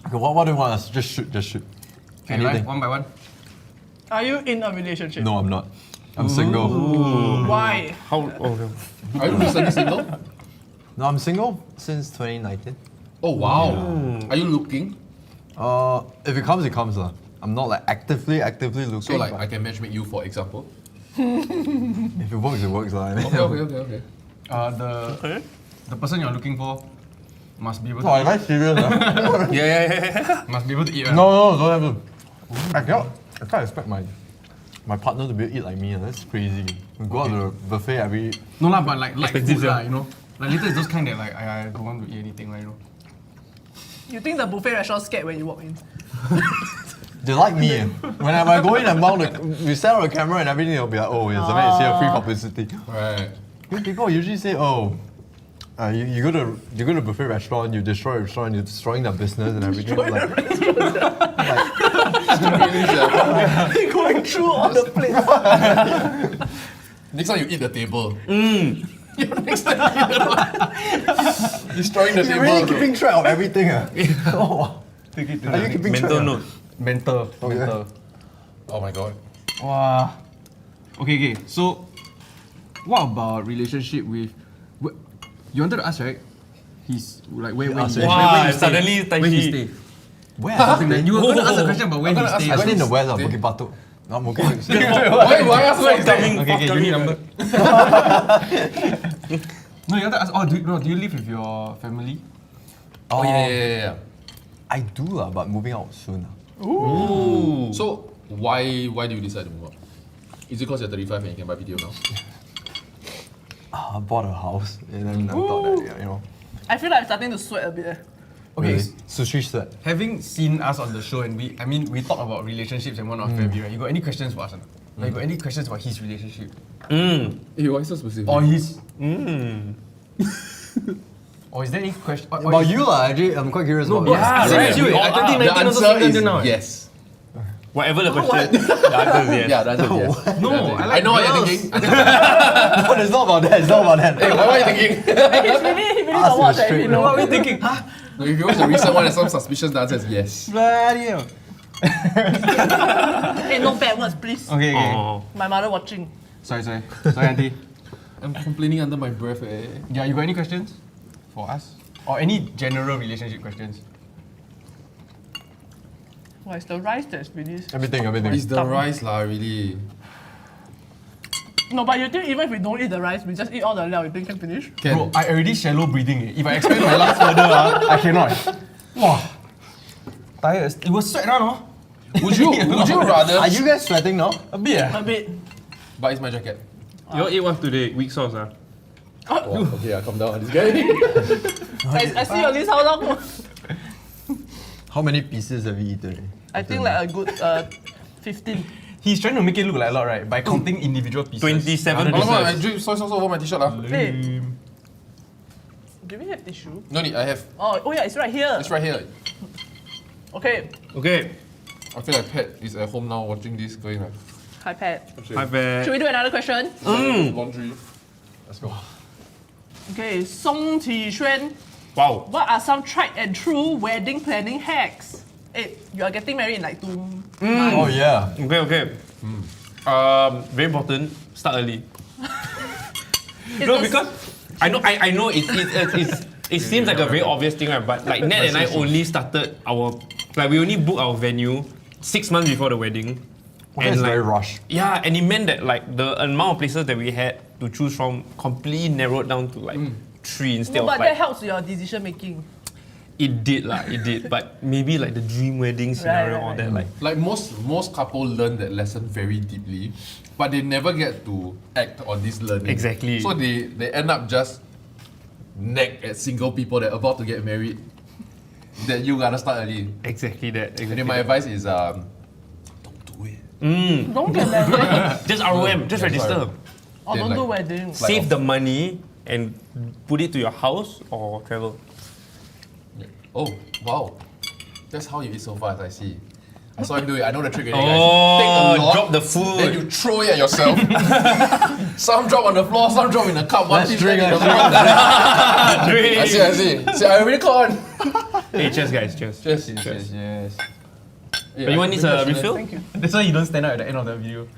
Okay, what do you want us? Just shoot, just shoot. Okay, right, one by one. Are you in a relationship? No, I'm not. I'm single. Why? How? Oh, no. Are you recently single? No, I'm single since 2019. Oh wow. Are you looking? If it comes, it comes lah. I'm not like actively looking. So like but I can matchmake you for example. if it works lah. Okay. The person you're looking for must be able to No, am I serious? Yeah. must be able to eat. No, don't have to. I can't expect my partner to be able to eat like me. That's crazy. We go out to the buffet every. No lah, but like Expensive, food lah, yeah. you know. Like later it's those kind that like I don't want to eat anything, like, you know. You think the buffet restaurant scared when you walk in? They like me. When I go in and mount we set up the camera and everything, they'll be like, oh, yeah, Zermatt is here, free publicity. Right. Because people usually say, oh, you go to a buffet restaurant, you destroy a restaurant, you're destroying their business and everything. Going through all the plates. Next time you eat the table. Next time you eat the one. Destroying the You're table. really bro. keeping track of everything. Oh, Take it to are you keeping track? Mental note. Mental. Okay. Mental. Oh my god. Wow. Okay. So, what about relationship with? You wanted to ask, right? He's like where he asked stay. it. Wow, Where he stay. suddenly Where he Taishi. stay. Where? Something like you were going to ask a question about where I'm he gonna ask stays. I went in the west, Stay. Bukit Batok. No, I'm okay. Why do I ask where he's coming? Okay, you need number. No, you want to ask. Oh, do you live with your family? Oh yeah. I do lah, but moving out soon. Ooh. So why do you decide to move out? Is it because you're 35 and you can buy video now? I bought a house and then I thought that, yeah, you know. I feel like I'm starting to sweat a bit. Okay. Really? Sushi set. Having seen us on the show and we talk about relationships and one of family, right? You got any questions for us? Or not? Like, you got any questions about his relationship? Hey, why so specific? Or his? Or is there any question? About you lah, actually, I'm quite curious about bro, you. I right. asked you. We all I are. 2019 The also answer single is till now. yes. Whatever the question. The answer is yes. Yeah, the answer is yes. No, I know what you're girls. thinking. No, it's not about that, it's not about that. Hey, what are you thinking? He really Ask don't watch him straight, it. You no. know. What are we thinking? Huh? No, if you watch the recent one, there's some suspicious. The answer is yes. Bloody hell. Hey, no bad words, please. Okay. Oh. My mother watching. Sorry, auntie. I'm complaining under my breath. Yeah, you got any questions for us? Or any general relationship questions? Why is the rice that's finished? Everything. It's the rice lah, really. No, but you think even if we don't eat the rice, we just eat all the liao, you think can finish? Bro, I already shallow breathing. If I expand my lungs further, I cannot. Wow. Tired. It was sweat now, no? Would you rather? Are you guys sweating now? A bit. A bit. But it's my jacket. You all ate what today? Weak sauce, ah? Oh, okay, calm down. This guy. I see your list how long? How many pieces have you eaten? I think like a good 15. He's trying to make it look like a lot, right? By counting individual pieces. 27 Oh, no, I pieces. drip soy sauce over my t-shirt lah. Hey. Do we have tissue? No need, I have. Oh yeah, it's right here. It's right here. Okay. Okay. I feel like Pat is at home now watching this, going like. Hi, Pat. Hi, Pat. Should we do another question? Laundry. Let's go. Okay, Song Qi Xuan. Wow. What are some tried and true wedding planning hacks? Hey, you are getting married in like 2 months. Oh yeah. Okay. Very important. Start early. No, because I know it seems like a very obvious thing, right? But like Ned and I only started we only booked our venue 6 months before the wedding. Well, that's very rushed. Yeah, and it meant that like the amount of places that we had to choose from completely narrowed down to like 3 instead No, of but like. that helps your decision making. It did it did. But maybe like the dream wedding scenario or right. that like. Like most couple learn that lesson very deeply, but they never get to act on this learning. Exactly. So they end up just nag at single people that are about to get married. That you gotta start early. Exactly that. And then my advice is don't do it. Don't get married. Just ROM, just Yeah, register. sorry. Or Then don't like- do weddings. Like- Save the money and put it to your house or travel. Oh, wow. That's how you eat so fast, I see. I saw him do it. I know the trick already, Oh, guys. Take a lot, drop the food. then you throw it at yourself. Some drop on the floor, some drop in a cup, one Let's tip drink, in the let's mouth. Drink. I see. See, I already caught on. Hey, cheers guys, cheers. Cheers. Yes. Yeah, But you want this refill? Thank you. That's why you don't stand up at the end of the video.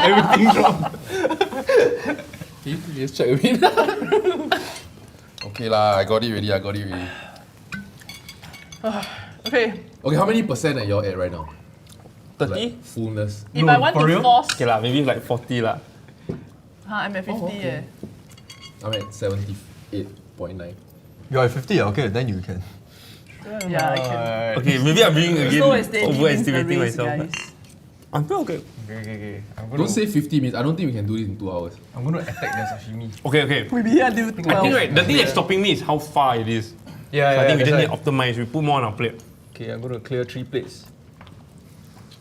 Everything dropped. You just check with me. Okay lah, I got it ready. Okay, Okay, how many percent are y'all at right now? 30? Like, fullness. if I want for to real? force, Okay lah, maybe like 40 lah. I'm at 50 okay. I'm at 78.9. You're at 50, okay, then you can. Yeah, I can. Okay, maybe I'm being again Slow and steady wins the overestimating race, myself. guys. But I'm feel okay. Okay. Don't say 50 minutes. I don't think we can do this in 2 hours. I'm gonna attack the sashimi. Okay. We'll be here until I 12. think right, the thing that's stopping me is how far it is. Yeah, So I think we just need to optimize. We put more on our plate. Okay, I'm gonna clear 3 plates.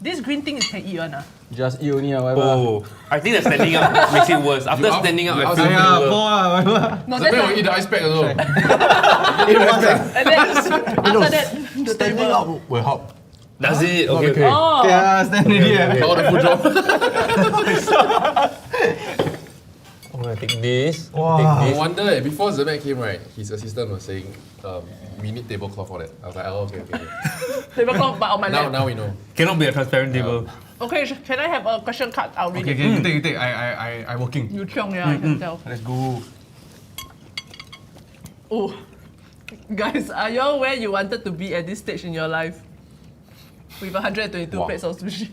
This green thing is can eat one. Just eat only, whatever. Oh, I think that standing up makes it worse. After You up- standing up, you I up- feel Yeah, worse. whatever. No, The that's man not. will eat the ice pack as well. And then after that, the Standing table. up will help. Does it? Okay. Oh, Yeah, stand ready. All the food drop. I'm gonna take this. Wow. No wonder before Zermatt came, right, his assistant was saying, we need tablecloth for that. I was like, oh, okay. tablecloth, but on my lap. Now we know. Cannot be a transparent table. Okay, can I have a question card? I'll read Okay, it. you take. I working. You chiong, yeah, I can tell. Let's go. Oh, guys, are y'all where you wanted to be at this stage in your life? With 122 Wow. plates of sushi.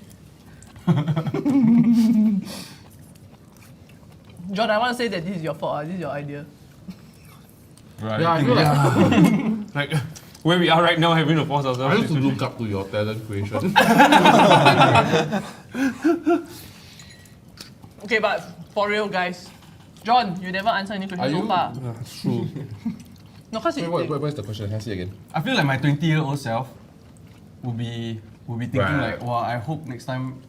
John, I want to say that this is your fault. This is your idea. Right. Yeah, I feel like Like where we are right now, having to force I ourselves. used to look up to your talent creation. Okay, but for real, guys. John, you never answer any Are questions so you? far. True. No, because What's the question? Can I see again? I feel like my 20-year-old self will be thinking Right. like, wow, I hope next time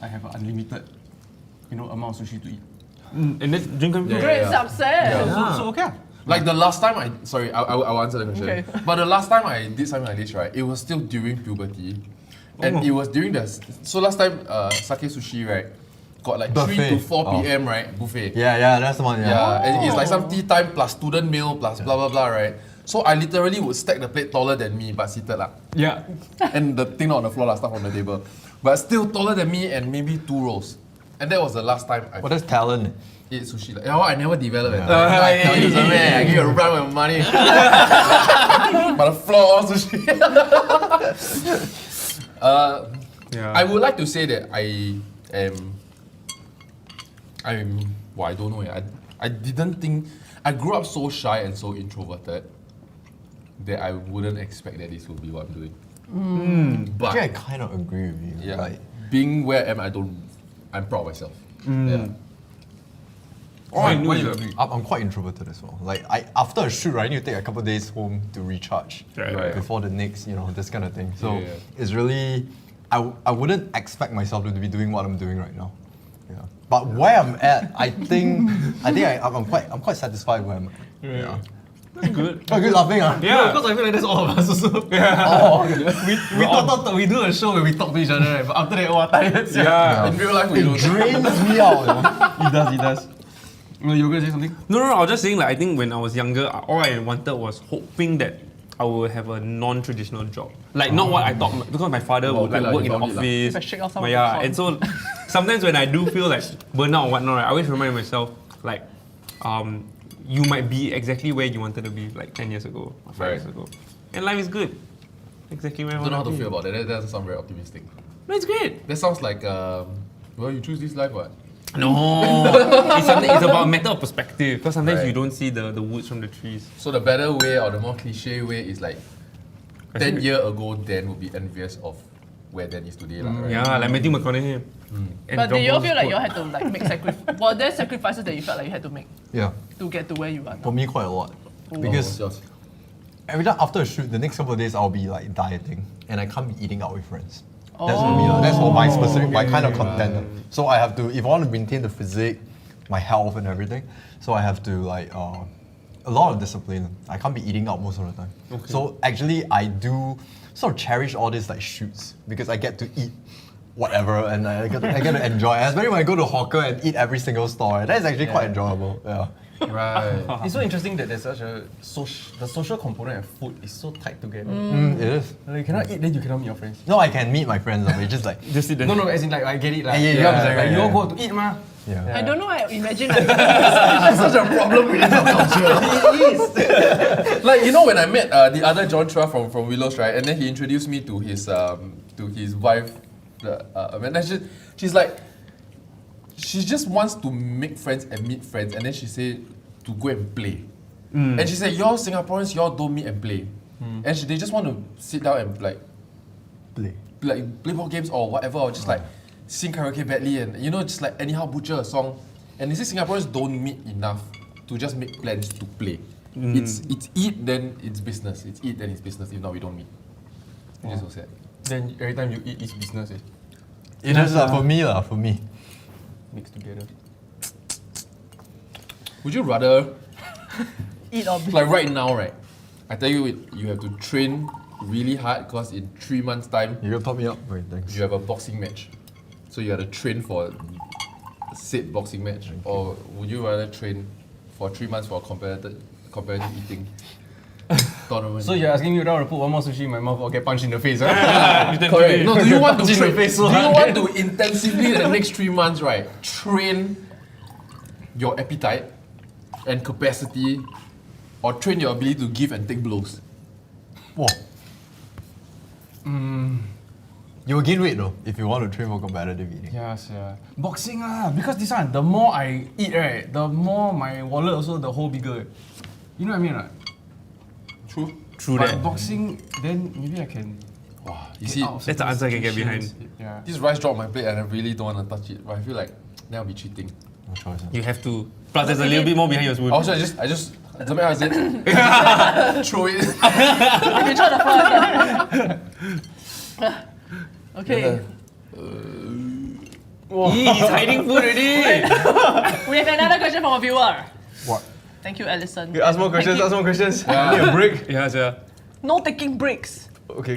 I have an unlimited, amount of sushi to eat. And then drink coffee. Yeah. great success. So okay. Like the last time I'll answer the question. Okay. But the last time I did something like this, right, it was still during puberty. And it was during so last time Sake Sushi, right, got like 3 Buffet. to 4 p.m. right, buffet. Yeah, that's the one, Yeah, and it's like some tea time plus student meal plus blah blah blah, right? So I literally would stack the plate taller than me, but seated lah. Yeah. And the thing not on the floor, stuff on the table. But still taller than me and maybe 2 rows. And that was the last time I Well, that's talent. ate sushi. Like, I never developed it. I tell you, man, I give you a run with money. But the floor all sushi. I would like to say that I don't know. I didn't think, I grew up so shy and so introverted that I wouldn't expect that this would be what I'm doing. But Actually, I kind of agree with you. yeah, Like, being where I am, I'm proud of myself. Yeah. All I knew Why is you that- agree? I'm quite introverted as well. Like, after a shoot, I need to take a couple of days home to recharge Right. before the next, this kind of thing. So Yeah. it's really, I wouldn't expect myself to be doing what I'm doing right now. Yeah. But where I'm at, I think I'm quite satisfied where I'm at. Yeah. That's good. Oh, good laughing, ah. Yeah, because I feel like that's all of us also. Oh, okay. We do a show where we talk to each other, right? But after that, tired. Yeah. In real life, we It don't. drains me out. He does. You were gonna say something? No, I was just saying like I think when I was younger, all I wanted was hoping that I would have a non-traditional job. Like not what I thought, because my father would okay like lah, work you in the found it lah. office. If I shake off some But of yeah, the and so sometimes when I do feel like burnout or whatnot, right, I always remind myself like, you might be exactly where you wanted to be like 10 years ago, or 5 years Right. ago, and life is good. Exactly where I I don't know how want to to feel be. about that. That doesn't sound very optimistic. No, it's great. That sounds like, well, you choose this life, what? No, it's about a matter of perspective. Because sometimes Right. you don't see the woods from the trees. So the better way or the more cliche way is like 10 years ago, Dan would be envious of where Dan is today, lah, right? Yeah, like Matthew McConaughey. And But John do you all Paul's feel like quote. you all had to like make sacrifices? Were there sacrifices that you felt like you had to make Yeah, to get to where you are for now? me quite a lot. What's Because yours? every time after a shoot, the next couple of days I'll be like dieting and I can't be eating out with friends. That's for me. That's for my specific, my kind of content. So I have to, if I want to maintain the physique, my health and everything, so I have to like a lot of discipline. I can't be eating out most of the time. Okay. So actually I do sort of cherish all these like shoots because I get to eat whatever and I get to enjoy. Especially when I go to hawker and eat every single store. That is actually quite enjoyable. Yeah. Right. It's so interesting that there's such a the social component of food is so tied together. It is. Like, you cannot eat, then you cannot meet your friends. No, I can meet my friends. It's just like Just sit there. No, as in like I get it. Like, Yeah, like, you all yeah. go to eat, ma. yeah. I don't know. I imagine like That's such a problem within our culture. It is. Like, you know, when I met the other John Chua from Willows, right? And then he introduced me to his wife. She's like, she just wants to make friends and meet friends, and then she said to go and play. And she said, y'all Singaporeans, y'all don't meet and play. And they just want to sit down and play board games or whatever, or just like sing karaoke badly and just like anyhow butcher a song. And they say Singaporeans don't meet enough to just make plans to play. It's eat, then it's business. It's eat, then it's business. If not, we don't meet. Which is so sad. Then every time you eat, it's business. It is for me. Mixed together. Would you rather, eat or like right now, right? I tell you, you have to train really hard because in 3 months' time, You can top me up. Wait, thanks. you have a boxing match. So you have to train for said boxing match. Or would you rather train for 3 months for a competitive eating tournament? So you're asking me whether I want to put one more sushi in my mouth or get punched in the face, right? Correct. No, do you want to Punch in the train? face Do so you hard. want to intensively the next 3 months, right? Train your appetite and capacity, or train your ability to give and take blows. Whoa. You will gain weight though if you want to train for competitive eating. Yes, yeah. Boxing because this one, the more I eat, right, the more my wallet also the hole bigger. You know what I mean, right? True. True But that. boxing, then maybe I can. Wow. You get see, out of That's the answer I can get situations. behind. Yeah. this rice dropped on my plate and I really don't want to touch it. But I feel like then I'll be cheating. No choice. You have to. Plus, there's a little bit more behind your spoon. Also, I just something else I said, throw it. you try the first. Okay. He's hiding food already. We have another question from a viewer. What? Thank you, Alison. Okay, ask more questions, Thank ask you. more questions. I need a break. Yeah, yeah. No taking breaks. Okay.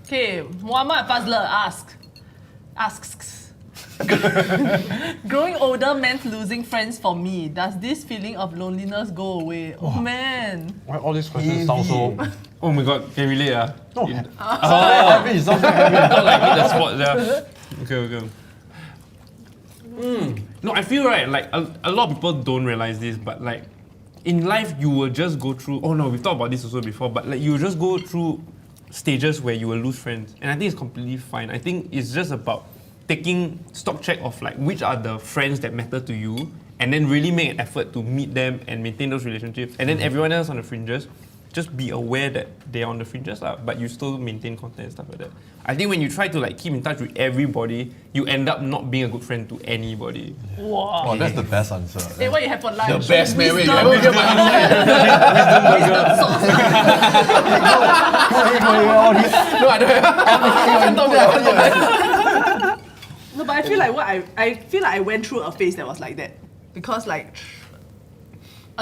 Okay, Muhammad Fazler asks. Growing older meant losing friends for me. Does this feeling of loneliness go away? Oh man. Why all these questions sound so... Oh my god, can you relate? No. Heavy, it sounds so heavy. Not like hit the spot, yeah. Okay. No, I feel right, like a lot of people don't realize this, but like in life you will just go through, oh no, we've talked about this also before, but like you will just go through stages where you will lose friends. And I think it's completely fine. I think it's just about taking stock check of like which are the friends that matter to you and then really make an effort to meet them and maintain those relationships. And then everyone else on the fringes, just be aware that they're on the fringes, but you still maintain contact and stuff like that. I think when you try to like keep in touch with everybody, you end up not being a good friend to anybody. Wow. Oh, that's the best answer. Hey, what you have for lunch? The best man. Wait, you Wisdom. ever get my No, I don't. No, but I feel like I feel like I went through a phase that was like that because like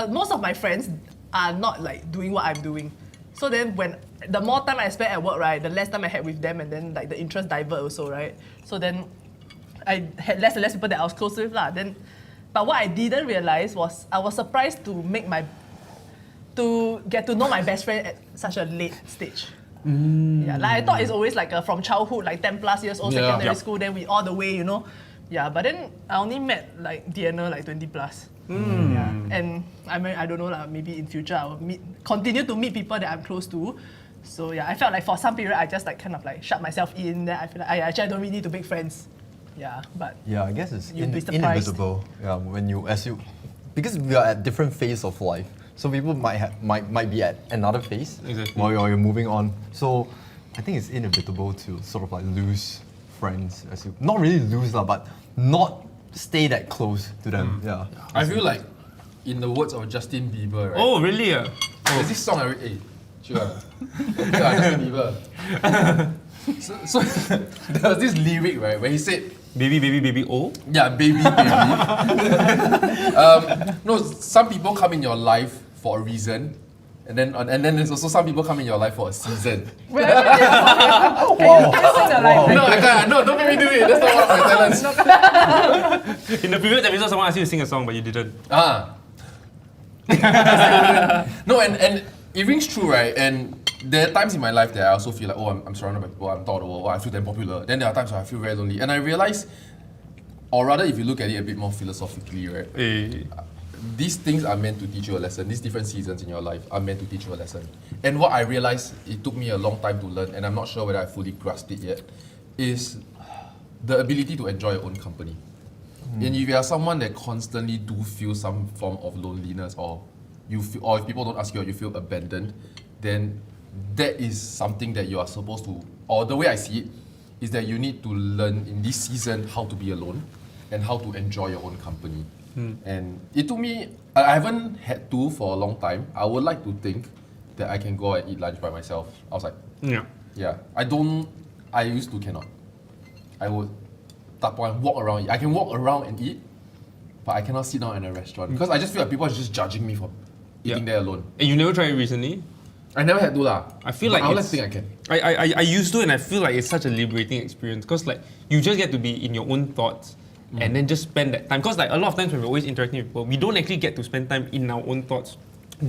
most of my friends are not like doing what I'm doing. So then when the more time I spend at work, right, the less time I had with them, and then like the interest divert also, right. So then I had less and less people that I was close with lah. Then, but what I didn't realize was I was surprised to get to know my best friend at such a late stage. Yeah, like I thought it's always like from childhood, like 10 plus years old, Yeah. secondary school, then we all the way, Yeah, but then I only met like Diana like 20 plus. Yeah. And I mean, I don't know, maybe in future I will continue to meet people that I'm close to. So yeah, I felt like for some period I just like kind of like shut myself in. Then I feel like I don't really need to make friends. Yeah, but Yeah, I guess it's You'd be surprised. inevitable. Yeah, because we are at different phase of life. So people might be at another phase Exactly. while you're moving on. So I think it's inevitable to sort of like lose friends, not really lose lah, but not stay that close to them. Yeah. I feel like, in the words of Justin Bieber, right? Oh, really? There's this song sure. Justin Bieber. So there was this lyric, right, where he said, Baby, baby, baby, oh? yeah, baby. No, some people come in your life for a reason, and then there's also some people come in your life for a season. can you sing the line? No, I can't. No, don't make me do it. That's not one of my talents. In the previous episode, someone asked you to sing a song, but you didn't. No, and it rings true, right? And there are times in my life that I also feel like, oh, I'm surrounded by people, I'm top of the world, I feel damn popular. Then there are times where I feel very lonely. And I realize, or rather if you look at it a bit more philosophically, right? These things are meant to teach you a lesson. These different seasons in your life are meant to teach you a lesson. And what I realized, it took me a long time to learn, and I'm not sure whether I fully grasped it yet, is the ability to enjoy your own company. And if you are someone that constantly do feel some form of loneliness, or if people don't ask you or you feel abandoned, then that is something that you are supposed to, or the way I see it, is that you need to learn in this season how to be alone and how to enjoy your own company. And it took me, I haven't had to for a long time. I would like to think that I can go and eat lunch by myself outside. Yeah. I used to cannot. I would walk around. I can walk around and eat, but I cannot sit down in a restaurant because I just feel like people are just judging me for eating there alone. And you never tried it recently? I never had to lah. I feel like I would like to think I can. I used to, and I feel like it's such a liberating experience because like you just get to be in your own thoughts and then just spend that time. Because like a lot of times when we're always interacting with people, we don't actually get to spend time in our own thoughts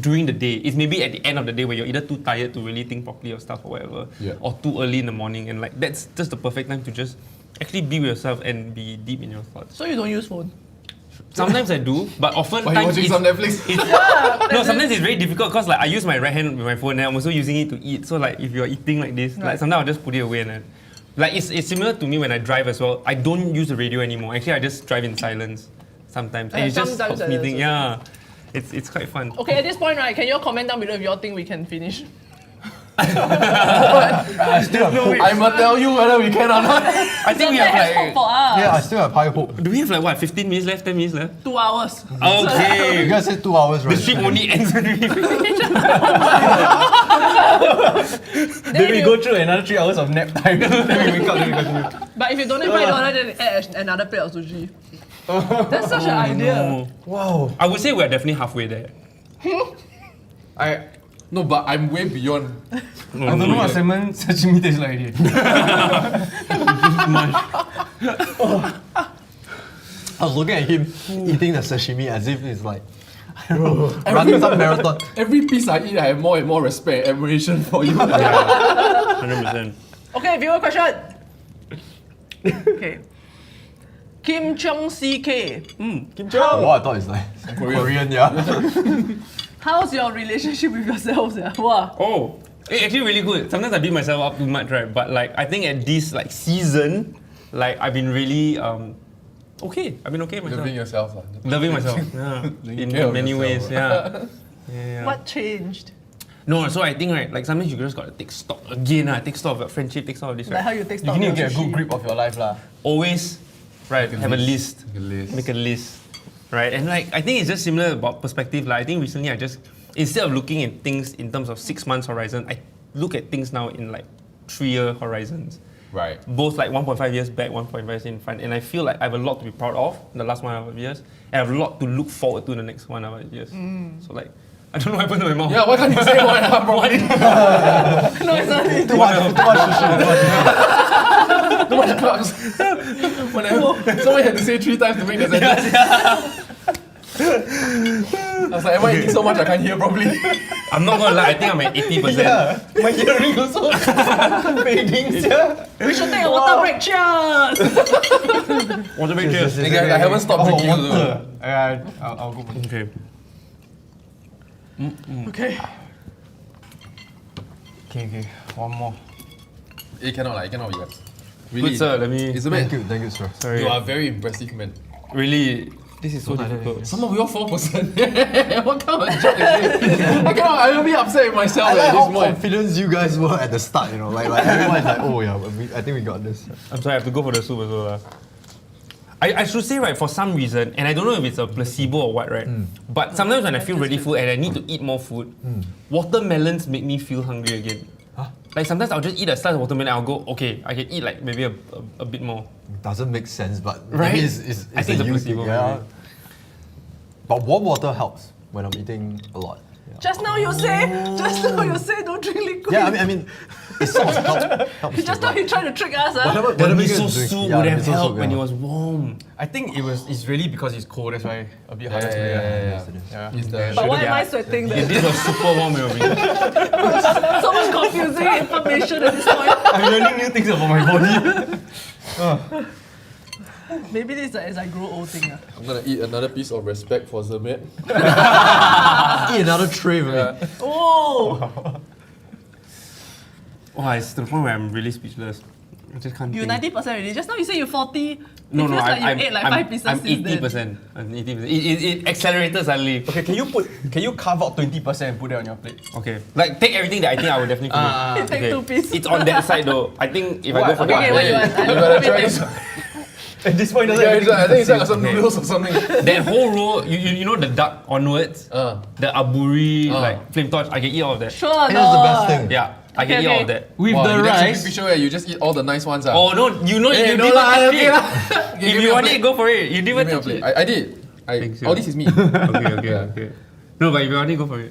during the day. It's maybe at the end of the day where you're either too tired to really think properly of stuff or whatever, or too early in the morning, and like that's just the perfect time to just actually be with yourself and be deep in your thoughts. So you don't use phone? Sometimes I do, but often While you're watching some Netflix? No, sometimes it's very difficult because like I use my right hand with my phone and I'm also using it to eat. So like if you're eating like this, like sometimes I'll just put it away and then, like it's similar to me when I drive as well. I don't use the radio anymore. Actually, I just drive in silence sometimes. And it just sometimes helps me I think. also. Yeah, it's quite fun. Okay, at this point, right, can you all comment down below if you all think we can finish? I must tell you whether we can or not. I think we have That's hope like, for us. Yeah, I still have high hope. do we have like what, 15 minutes left, 10 minutes left? 2 hours. You Okay. guys said 2 hours, right? The trip only ends when we finish. Then we go through another 3 hours of nap time. Then we wake up, then we continue. But if you donate $5, then add another plate of sushi. That's such an idea. No. Wow. I would say we're definitely halfway there. No, but I'm way beyond. I don't know what salmon sashimi tastes like already. I was looking at him eating the sashimi as if it's like, I don't know, running some marathon. Every piece I eat, I have more and more respect and admiration for you. 100%. Okay, viewer question. Okay. Kim Chong CK. Kim Jong. Oh, I thought it's like Korean, yeah. How's your relationship with yourselves? Yeah? Wow. Oh, it's actually really good. Sometimes I beat myself up too much, right? But like I think at this like season, like I've been really okay. I've been okay with myself. Loving yourself. Loving myself. Yeah. In care of many yourself. ways. Yeah. Yeah. What changed? No, so I think right, like sometimes you just gotta take stock again. Take stock of your friendship, take stock of this. Like Right? how you take You stock need to of get a sushi. good grip of your life lah. Always, right? Have a list. Make a list. Right, and like I think it's just similar about perspective. Like I think recently I just, instead of looking at things in terms of 6 months horizon, I look at things now in like 3-year horizons. Right. Both like 1.5 years back, 1.5 years in front, and I feel like I have a lot to be proud of in the last 1.5 years, and I have a lot to look forward to in the next 1.5 years. So like, I don't know what happened to my mouth. Yeah, why can't you say one half, bro? No, it's not. Too much sushi. Too much clubs. Someone had to say 3 times to make the sentence. I was like, am I eating so much I can't hear properly? I'm not gonna lie, I think I'm at 80%. Yeah. My hearing also fading. Yeah. We should take a water break. Cheers! Water break, cheers. Hey guys, I haven't stopped drinking. Also. I'll go. Okay. Okay. Okay. One more. It cannot be that. Good sir, let me. It's a bit. Thank you, sir. Sorry. You are very impressive, man. Really, this is so difficult. Some of you are 4%. What kind of joke is this? I'm a bit upset with myself I like at how this point. confident you guys were at the start, you know, like everyone's like, oh yeah, I think we got this. I'm sorry, I have to go for the soup as well. I should say, right, for some reason, and I don't know if it's a placebo or what, right? But sometimes when I feel really full and I need to eat more food, watermelons make me feel hungry again. Like sometimes I'll just eat a slice of watermelon and I'll go, okay, I can eat like maybe a bit more. Doesn't make sense, but Right? maybe it's I think a it's a you placebo, thing, yeah. maybe. But warm water helps when I'm eating a lot. Yeah. Just now you say don't drink liquid. Yeah, I mean, it sort of helps. Just now he tried to trick us, huh? Whatever The you miso guys drink, soup yeah, would the have miso soup, helped when yeah. it was warm. I think it's really because it's cold, that's why a bit harder today. Yeah. Yeah. It's the But why am Yeah. I sweating If then? this was super warm, it would be. So much confusing information at this point. I'm learning new things about my body. Maybe this is as I grow old thing. I'm gonna eat another piece of respect for Zermatt. Eat another tray for me. Oh! Oh, it's to the point where I'm really speechless. I just can't You think. 90% already. Just now you say you 40. No, it feels like I'm you ate like I'm, 5 pieces I'm since then. 80%. I'm 80%. It accelerated suddenly. Okay, can you carve out 20% and put it on your plate? Okay. Like, take everything that I think I will definitely finish. Take 2 pieces. It's on that side though. I think if I go for Okay, that, what you want? You gotta try this. At this point, doesn't Yeah, I think it's like some Okay. noodles or something. that whole row, you know the duck onwards, the aburi, like flame torch, I can eat all of that. Sure, That's the best thing. Yeah, I can Okay, eat all okay. of that. With Wow, the you next rice. picture where you just eat all the nice ones. Oh no, you know Hey, you no didn't lah, touch okay it. lah. Give If me you a want plate. it, go for it. You Give me didn't a touch plate. it. I did. Thanks, Oh, this is me. Okay. No, but if you want it, go for it.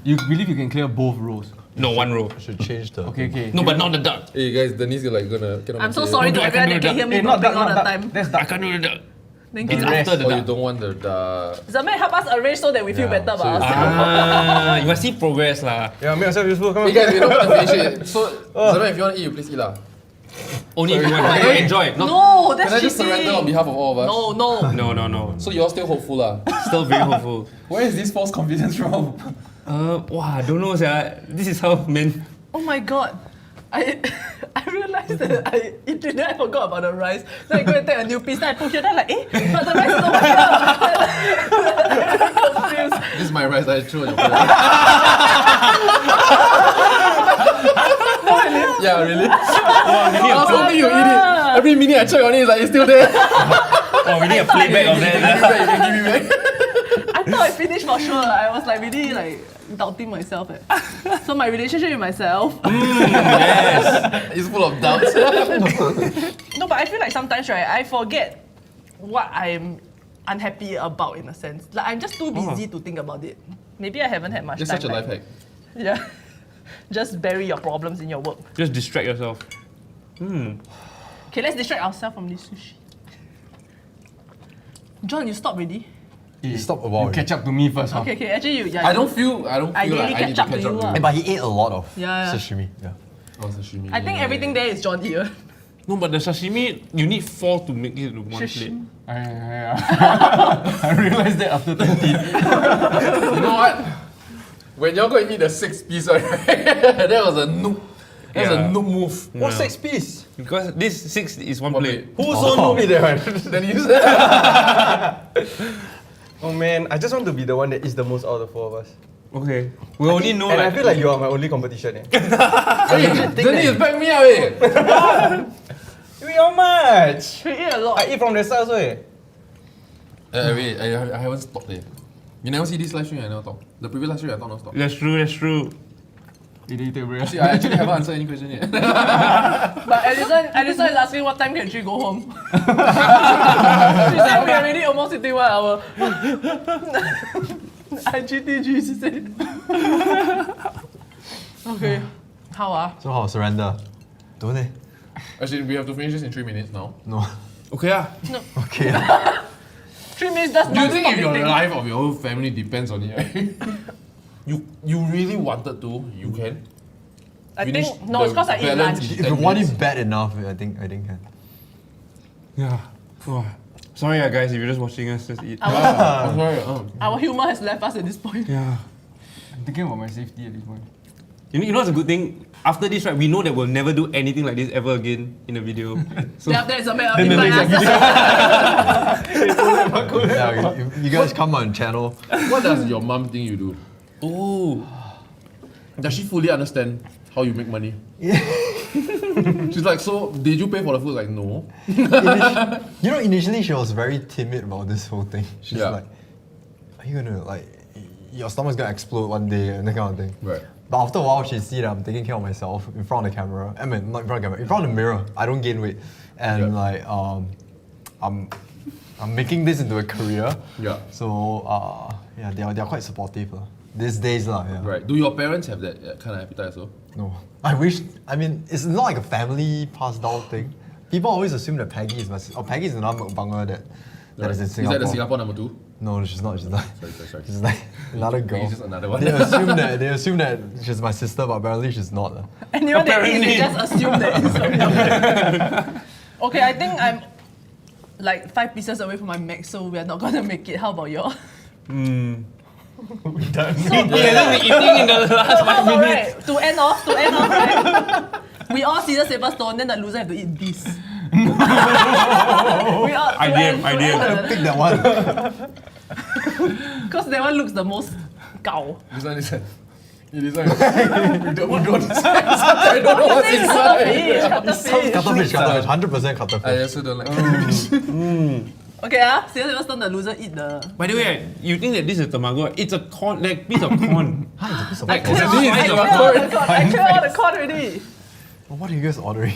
You believe you can clear both rows? No, one row. Should change the. Okay. No, but not the duck. Hey guys, Denise is like gonna. I'm so sorry to I everyone can't that do can hear that. me Hey, not burping that, all not the that. time. That's I that. can't do the duck. Thank It's you. after the Oh, you duck. don't want the. Zermatt, help us arrange so that we feel Yeah, better so about it's- ourselves. You must see progress lah. Yeah, make yourself useful. Come on. Hey guys, we don't want to finish it. So, Zermatt, if you want to eat, you please eat lah. Only if you want to enjoy. Not, No, that's Can I just cheating. surrender on behalf of all of us? No. no. So you're still hopeful lah. Still very hopeful. Where is this false confidence from? Wow, I don't know, sia. This is how men. Oh my god. I realized that I eat it, then I forgot about the rice. Then I go and take a new piece, then I put here, then I'm like, but the rice is over here. I'm confused. This is my rice. I threw on your plate. Yeah, really? I was hoping you eat it. Every minute I check on it, it's like it's still there. Oh, we need a playback of Give me that. back, you can give me back. I thought I finished for sure. I was like really like doubting myself. So my relationship with myself. It's full of doubts. No, but I feel like sometimes, right, I forget what I'm unhappy about in a sense. Like I'm just too busy to think about it. Maybe I haven't had much It's time. such a life hack. Yeah. Just bury your problems in your work. Just distract yourself. Okay, let's distract ourselves from this sushi. John, you stop already? Stop a while. You catch up to me first, huh? Okay, actually you. Yeah, I don't feel I like really I need catch to up to catch you up lah. to you. But he ate a lot of Yeah. sashimi. Yeah. Oh, sashimi. I think everything there is John here. No, but the sashimi, you need 4 to make it to one plate. I realized that after 20. You know what? When you're going to eat the 6 piece, right? That was a noob. That was a Yeah. noob move. What 6 piece? Because this 6 is one One plate. plate. Who's so noob there, man? Then you said, Oh man, I just want to be the one that eats the most out of the 4 of us. Okay. We only know And like. I feel like you are my only competition. Eh? hey, Denise, back me up, eh? You eat how much? We eat a lot. I eat from the start also. Eh? Wait, I haven't stopped it. You never see this live stream, I never talk. The previous live stream, I talk non-stop. That's true. Did you take a break? See, I actually haven't answered any question yet. But Alison is asking what time can she go home. She said we already almost sitting 1 hour. IGTG, she said. Okay. How So how? Surrender. Don't they? Actually, we have to finish this in 3 minutes now. No. Okay, ah. Okay. 3 minutes just Do you think non-stop if your eating. life of your whole family depends on it, right? you really wanted to, you can. I finish think no, it's the because I eat balance lunch. in If 10 you want minutes. it bad enough, I think can. Yeah. Oh. Sorry, guys, if you're just watching us, just eat. I'm sorry. Our humor has left us at this point. Yeah. I'm thinking about my safety at this point. You know what's a good thing? After this, right, we know that we'll never do anything like this ever again in a video. So Then after that, Zermatt then the invite next us. Yeah, you guys come on channel. What does your mom think you do? oh, Does she fully understand how you make money? She's like, so did you pay for the food? Like, no. You know, initially she was very timid about this whole thing. She's Yeah. like, are you gonna, like, your stomach's gonna explode one day and that kind of thing. Right. But after a while, she see that I'm taking care of myself in front of the camera. I mean, not in front of the camera, in front of the mirror. I don't gain weight. And I'm making this into a career. Yeah. So, yeah, they are quite supportive. These days, yeah. Right. Do your parents have that kind of appetite as well? No. I mean, it's not like a family passed down thing. People always assume that Peggy is my sister. Oh, Peggy is another mukbanger that is in Singapore. Is that the Singapore number 2? No, she's not. Sorry. She's like another girl. She's just another one. They assume that she's my sister, but apparently she's not. Anyone that is, they just assume that it's Okay, I think I'm like 5 pieces away from my max, so we're not gonna make it. How about you? We done. we haven't been eating in the last 5 minutes. Right. To end off, right? We all scissors, paper, stone, then the loser have to eat this. We all, Idea. Pick that one. Because that one looks the most gao. This one. We don't know what's inside. Cuttlefish, 100% cuttlefish. I also don't like Okay, scissors, paper, stone, the loser eat the... By the way, you think that this is tamago? It's a corn, like piece of corn. It's a I piece of clear corn. all the corn. I clear all the corn already. What are you guys ordering?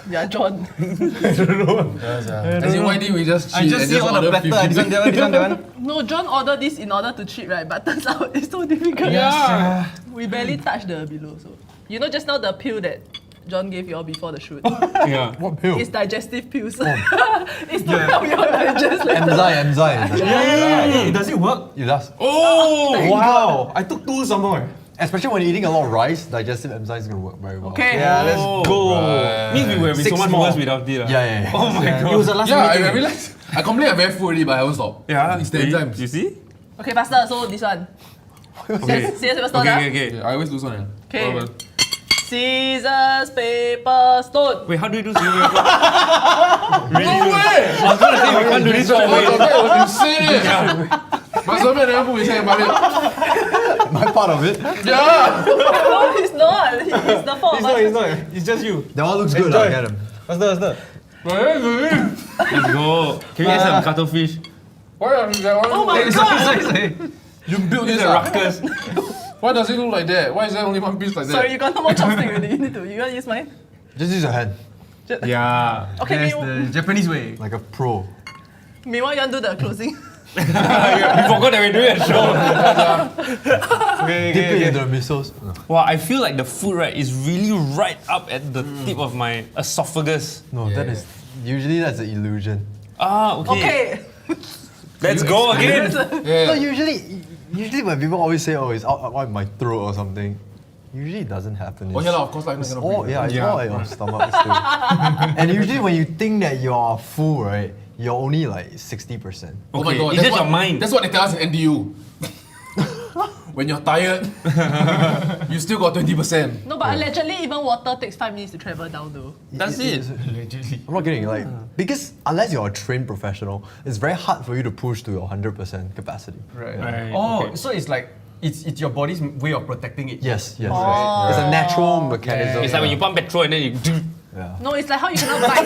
Yeah, John. As in, why didn't we just cheat I just and see all the order platter. 50? This one, that one. No, John ordered this in order to cheat, right? But turns out it's so difficult. Yeah. We barely touched the below, so. You know just now the pill that John gave you all before the shoot? Yeah. What pill? It's digestive pills. It's to help your digest later. Enzyme. Yeah. Does it work? It does. Oh! Wow. I took 2 somewhere. Especially when you're eating a lot of rice, digestive enzymes is gonna work very well. Okay. Yeah, let's go. Means we would have been 6 so much more. worse without it. Yeah. Oh my god. It was the last Yeah, I meeting. realized. I complain I'm very full already, but I haven't stopped. Yeah. It's the enzymes. You see? Okay, faster. So this one. Okay. Scissors, paper, stone. Okay. Yeah, I always lose one. Okay. Scissors, paper, stone. Wait, how do you do zero? Really? No way! I was gonna say we can't do this right away. That was insane. But Zermatt never put his hand about it. My part of it. Yeah! No, he's not. He's the fault. It's not. It's just you. That one looks good. Enjoy. I get him. What's that? Let's go. Can we get some cuttlefish? Why are you that one? Oh my god. You built This this is a up. ruckus. Why does it look like that? Why is there only one piece like that? Sorry, you got no more chopstick already. You want to use mine? Just use your hand. Yeah. Okay, That's the Japanese way. Like a pro. meanwhile, you want to do the closing? We forgot that we're doing a show. Okay, Dip it into the misos. Wow, I feel like the food right is really right up at the tip of my esophagus. No, that is usually that's an illusion. Ah, okay. Okay. Let's go again. No, usually when people always say, "Oh, it's out my throat" or something, usually it doesn't happen. Oh yeah, of course, like It's not all, gonna it's all at your stomach still. And usually when you think that you are full, right, you're only like 60%. Oh my Okay, god, is that's it your what, mind? That's what they tell us in NDU. When you're tired, you still got 20%. No, but allegedly, even water takes 5 minutes to travel down though. That's it. Allegedly. I'm not kidding. Like because unless you're a trained professional, it's very hard for you to push to your 100% capacity. Right. Right, Oh, okay. so it's like it's your body's way of protecting it. Yes. Oh. It's a natural mechanism. It's like when you pump petrol and then you do. Yeah. No, it's like how you cannot bite.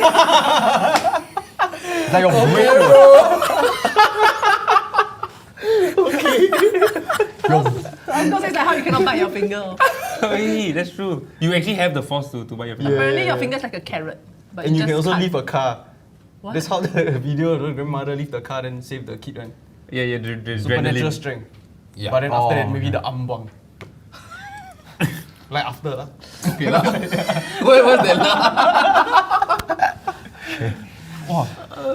It's like your I was gonna say it's like how you cannot bite your finger. Hey, that's true. You actually have the force to bite your finger. Apparently, your finger's like a carrot. But And you just can also can't. leave a car. What? That's how the video, the grandmother leave the car then save the kid one. Yeah, the Supernatural adrenaline. strength. Yeah. But then after that, Oh, maybe the ambang. Like after lah. Okay lah. What's that lah?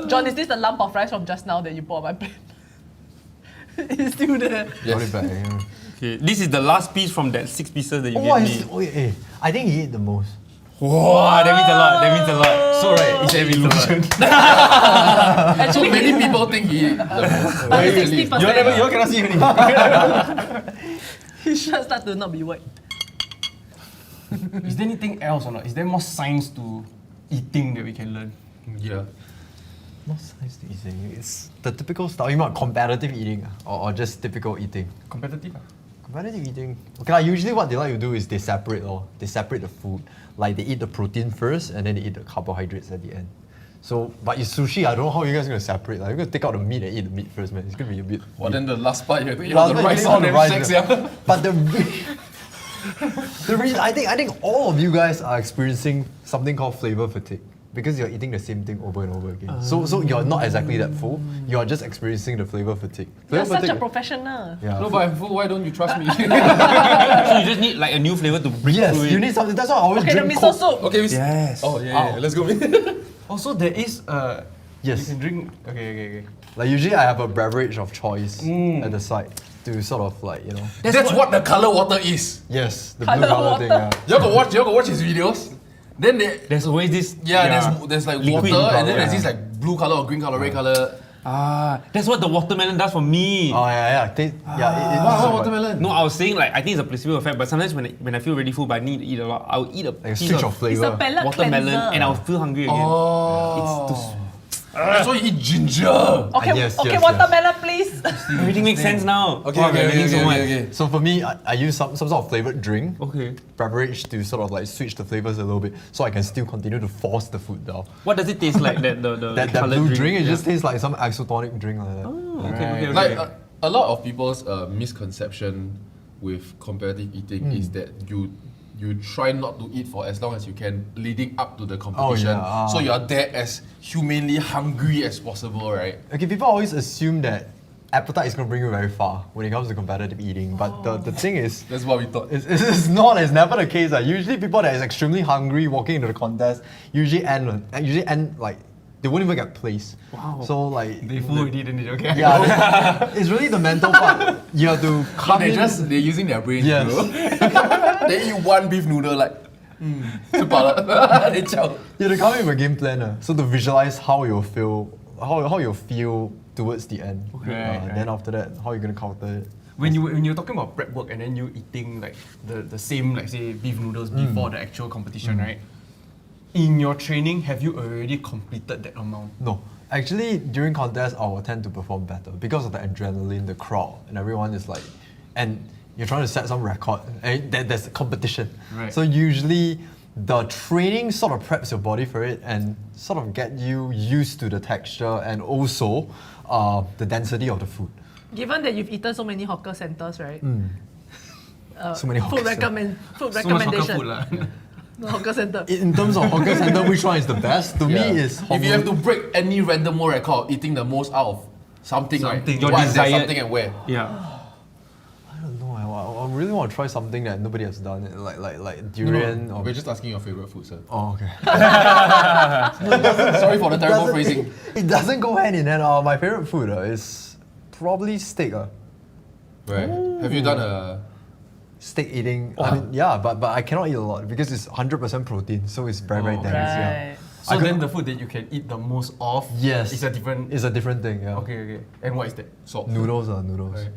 John, is this the lump of rice from just now that you put on my plate? It's still there. Put it back. Yeah. Okay, this is the last piece from that 6 pieces that you Oh, gave me. I think he ate the most. Wow, that means a lot. That means a lot. So right, it's an illusion. So Actually, many people think he ate the most. but Really? 60%. You all cannot see anything. His shirt start to not be white. Is there anything else or not? Is there more science to eating that we can learn? Yeah. Not science to eating. It's the typical style. You mean competitive eating or just typical eating? Competitive? Competitive eating. Okay, usually what they like to do is they separate the food. Like they eat the protein first and then they eat the carbohydrates at the end. So, but in sushi, I don't know how you guys are going to separate. Like, you're going to take out the meat and eat the meat first, man. It's going to be a bit... Well, then the last part you have to eat Last all the part, rice you eat all on the them rice, shakes, yeah. yeah. But the reason, I think all of you guys are experiencing something called flavor fatigue. Because you're eating the same thing over and over again. So you're not exactly that full. You're just experiencing the flavor fatigue. You're Flavor such a fatigue- professional. Yeah. No, but I'm full. Why don't you trust me? So you just need like a new flavor to break Yes, through you it. need something. That's why I always Okay, the drink miso Coke. soup. Okay, Yes. Oh, yeah. Let's go. Also, there is Yes. you can drink. Okay. Like usually I have a beverage of choice at the side to sort of like, you know. That's what the color water is. Yes, the Colour blue color thing. water. Yeah. Y'all go watch his videos. Then There's always this. there's like liquid water, and then color, there's yeah. this like blue color or green color, red color. That's what the watermelon does for me. Oh yeah. Wow, watermelon. No, I was saying like I think it's a placebo effect, but sometimes when I feel really full but I need to eat a lot, I'll eat a Like a piece switch of It's flavor. a palate watermelon cleanser. and I'll feel hungry again. Oh. It's too That's why you eat ginger. Okay, Yes, okay, yes, watermelon, please. everything makes sense now. Okay, Wow, okay, we're okay, learning so much. okay. So for me, I use some sort of flavored drink, Okay. beverage to sort of like switch the flavors a little bit, so I can still continue to force the food down. What does it taste like? That That coloured blue drink, it Yeah. just tastes like some isotonic drink like that. Oh, okay. Like a lot of people's misconception with competitive eating is that you try not to eat for as long as you can leading up to the competition. yeah, So you are there as humanly hungry as possible, right? Okay, people always assume that appetite is going to bring you very far when it comes to competitive eating, but the thing is, That's what we thought. it's not. It's never the case. Usually, people that is extremely hungry walking into the contest usually end like they won't even get placed. Wow. So like They full already, then they okay. yeah, it's really the mental part. You have to come in. They're using their brains, Yes. bro. They eat one beef noodle like, 吃饱了. They chow. You have to come in with a game plan, so to visualize how you'll feel, how you'll feel towards the end. Right. Then after that, how you're gonna counter it. When you're talking about prep work and then you eating like the same, like say beef noodles before the actual competition, right? In your training, have you already completed that amount? No, actually during contests I will tend to perform better because of the adrenaline, the crowd, and everyone is like, and you're trying to set some record. And there's a competition. Right. So usually the training sort of preps your body for it and sort of get you used to the texture and also the density of the food. Given that you've eaten so many hawker centers, right? So many hawker Food centers. food So much hawker recommendation. food lah. No, hawker center. In terms of hawker center, which one is the best? To Yeah. me, is If you have to break any random world record, eating the most out of something, Something. right? Your What is that desired- something and where? Yeah. I don't know. I really want to try something that nobody has done, like durian. or We're just asking your favorite food, sir. Oh, okay. Sorry for the terrible phrasing. It doesn't go hand in hand. My favorite food is probably steak. Right. Have you done a... Steak eating. I mean, yeah, but I cannot eat a lot because it's 100% protein, so it's very dense. Yeah. Right. So I then could- the food that you can eat the most of Yes. is a different. It's a different thing. Yeah. Okay. And what is that? Salt. Noodles. Right.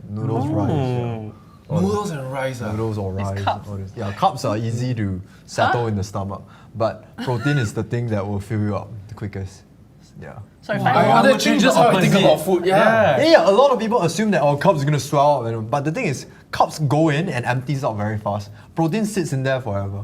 Noodles, rice. Yeah. Noodles and rice. Noodles or rice. carbs. all this. Yeah, carbs are easy to settle in the stomach, but protein is the thing that will fill you up the quickest. Yeah. Sorry, That would think changes the how I think opposite. about food. Yeah. Yeah, a lot of people assume that our carbs is gonna swell up, but the thing is, carbs go in and empties out very fast. Protein sits in there forever.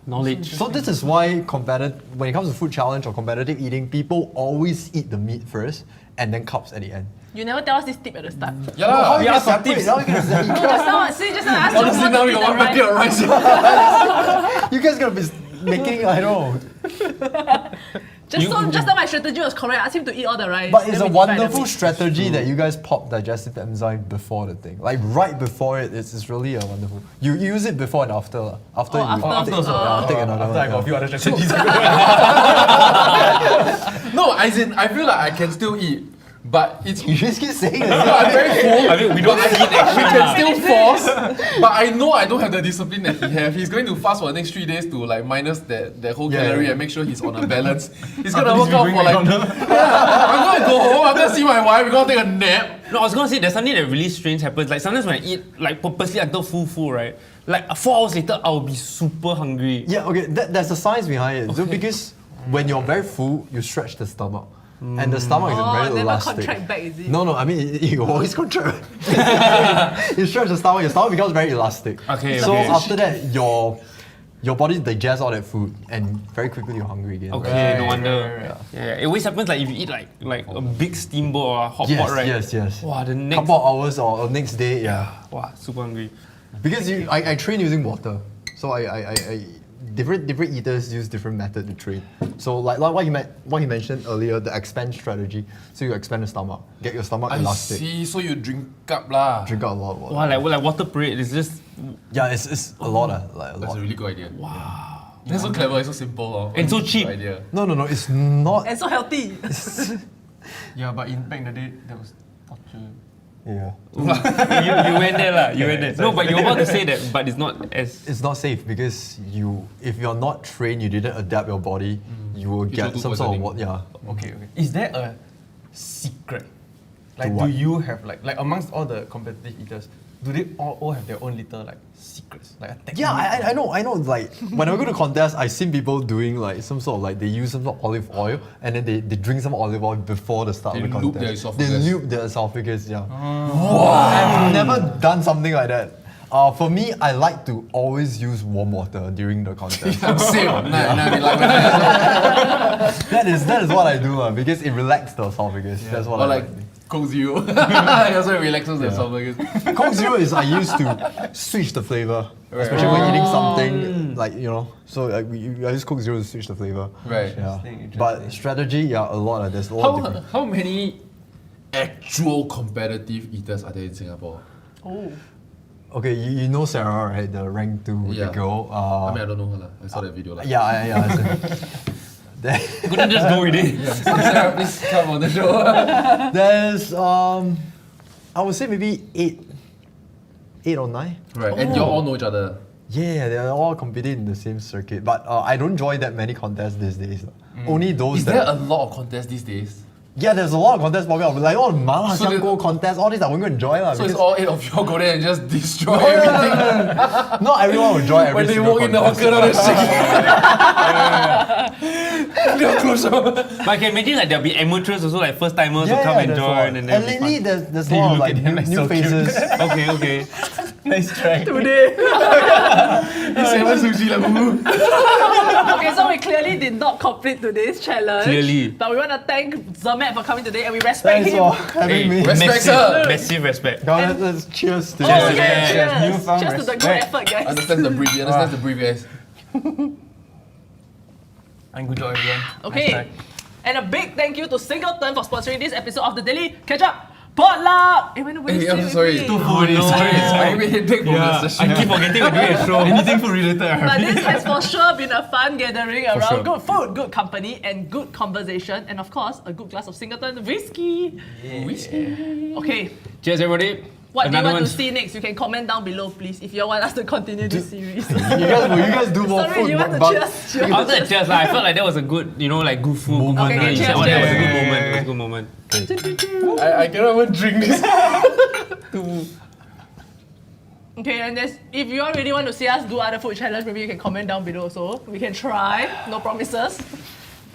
Knowledge. So this is why when it comes to food challenge or competitive eating, people always eat the meat first and then carbs at the end. You never tell us this tip at the start. Yeah. How you Yeah, gonna some separate? tips. How you gonna separate? Just now I asked Honestly, you now we to got eat one the packet of rice. rice. You guys gonna be making, I don't know. Just now my strategy was correct. I asked him to eat all the rice. But it's then a we divide the wonderful meat. strategy that you guys pop digestive enzyme before the thing. Like right before it, it's really a wonderful. You use it before and after. After you after. take, take another After I got a one. few other strategies. No, as in, I feel like I can still eat, but it's... You just keep saying it. I'm very full. I mean, we don't see it We actually. can still force, but I know I don't have the discipline that he have. He's going to fast for the next 3 days to like minus that whole Yeah, calorie yeah. and make sure he's on a balance. He's gonna After work this, out we for bring like... it I'm gonna go home, I'm gonna see my wife, we're gonna take a nap. No, I was gonna say there's something that really strange happens. Like sometimes when I eat like purposely until full, right? Like 4 hours later, I'll be super hungry. Yeah, okay, there's a science behind it. So because when you're very full, you stretch the stomach. And the stomach is very never elastic. contract back, is it? No, I mean, you always contract. You stretch the stomach, your stomach becomes very elastic. Okay, So okay. after that, your body digests all that food and very quickly you're hungry again. Okay, no Right, wonder. right. Yeah, it always happens like if you eat like a big steamboat or a hot Yes, pot, right? yes. Wow, the next Couple of hours or next day, yeah. wow, super hungry. Because I train using water, so I different eaters use different method to train. So like what you mentioned earlier, the expand strategy. So you expand the stomach, get your stomach I elastic, see, so you drink up lah. drink out a lot of water. Wow, like water parade is just Yeah, it's a lot, like a That's lot. a really good idea. Wow. That's so clever, it's so simple. And so Good cheap. idea. No, it's not. And so healthy. Yeah, but back in the day, that was torture. Yeah, you went there lah. You went there. No, but you're about to say that, but it's not as. it's not safe because if you're not trained, you didn't adapt your body, you will Future get food some sort of poisoning. Okay. Is there a secret? Like, To what? do you have like amongst all the competitive eaters, do they all have their own little like secrets, like a technique? Yeah, I know. Like when I go to contests, I've seen people doing like some sort of like they use some sort of olive oil and then they drink some olive oil before the start They of the lube contest. their esophagus. They lube their esophagus. Yeah. I've never done something like that. For me, I like to always use warm water during the contest. Same. that is what I do because it relaxes the esophagus. That's what Or I like like. Coke Zero. It also relaxes the esophagus. Coke Zero is I used to switch the flavor, especially when eating something like So I use Coke Zero to switch the flavor. Right. Yeah. Interesting. But strategy, yeah, a lot. There's a lot of different. How many actual competitive eaters are there in Singapore? Oh. Okay, you know Sarah, right? The rank 2 Yeah. girl. I mean, I don't know her lah. I saw that video lah. Yeah. There- Couldn't just go with it. Sarah, please come on the show. There's I would say maybe 8 or 9. Right, and you all know each other. Yeah, they're all competing in the same circuit. But I don't join that many contests these days. Only those Is that. there a lot of contests these days? Yeah, there's a lot of contests popping up. Like all the Mala So Xiangguo contests, all these I won't go and join. So it's all 8 of you all go there and just destroy No, everything. Not everyone will join every When they single walk in the contest. hawker, now they're shaking. They're close up. But I can imagine like there'll be amateurs also, like first timers who come and there's a join, lot. and And then. lately, there's a You lot of look like at them like new so cute. faces. Okay. Nice try. Today. You say what sushi like boo. Okay, so we clearly did not complete today's challenge. Clearly. But we want to thank Zermatt for coming today and we respect Thanks him. for having me. Respect, sir. Massive respect. Come on, let's cheers to Oh, Cheers. yeah, cheers. Newfound Cheers to the good respect. effort, guys. Understands the brief, guys. And good job, everyone. Okay. Nice try. And a big thank you to Singleton for sponsoring this episode of the Daily Ketchup Potluck. Hey, when do we Hey, say I'm with sorry. me? Too Sorry. I made headache from the session. I keep forgetting we're doing a show. Anything food related? But this has for sure been a fun gathering around sure. good food, good company, and good conversation, and of course, a good glass of Singleton whiskey. Okay, Cheers, everybody. what do you Another want to one. see next? You can comment down below, please, if you want us to continue this series. will you guys do more Sorry, food? you want to but- cheers? Cheers. After the cheers, I felt like that was a good, like good food. Moment. Good Okay, you cheers, said, that was a good cheers. moment. It was a good moment. I cannot even drink this. Okay, and if you all really want to see us do other food challenge, maybe you can comment down below also. We can try, no promises.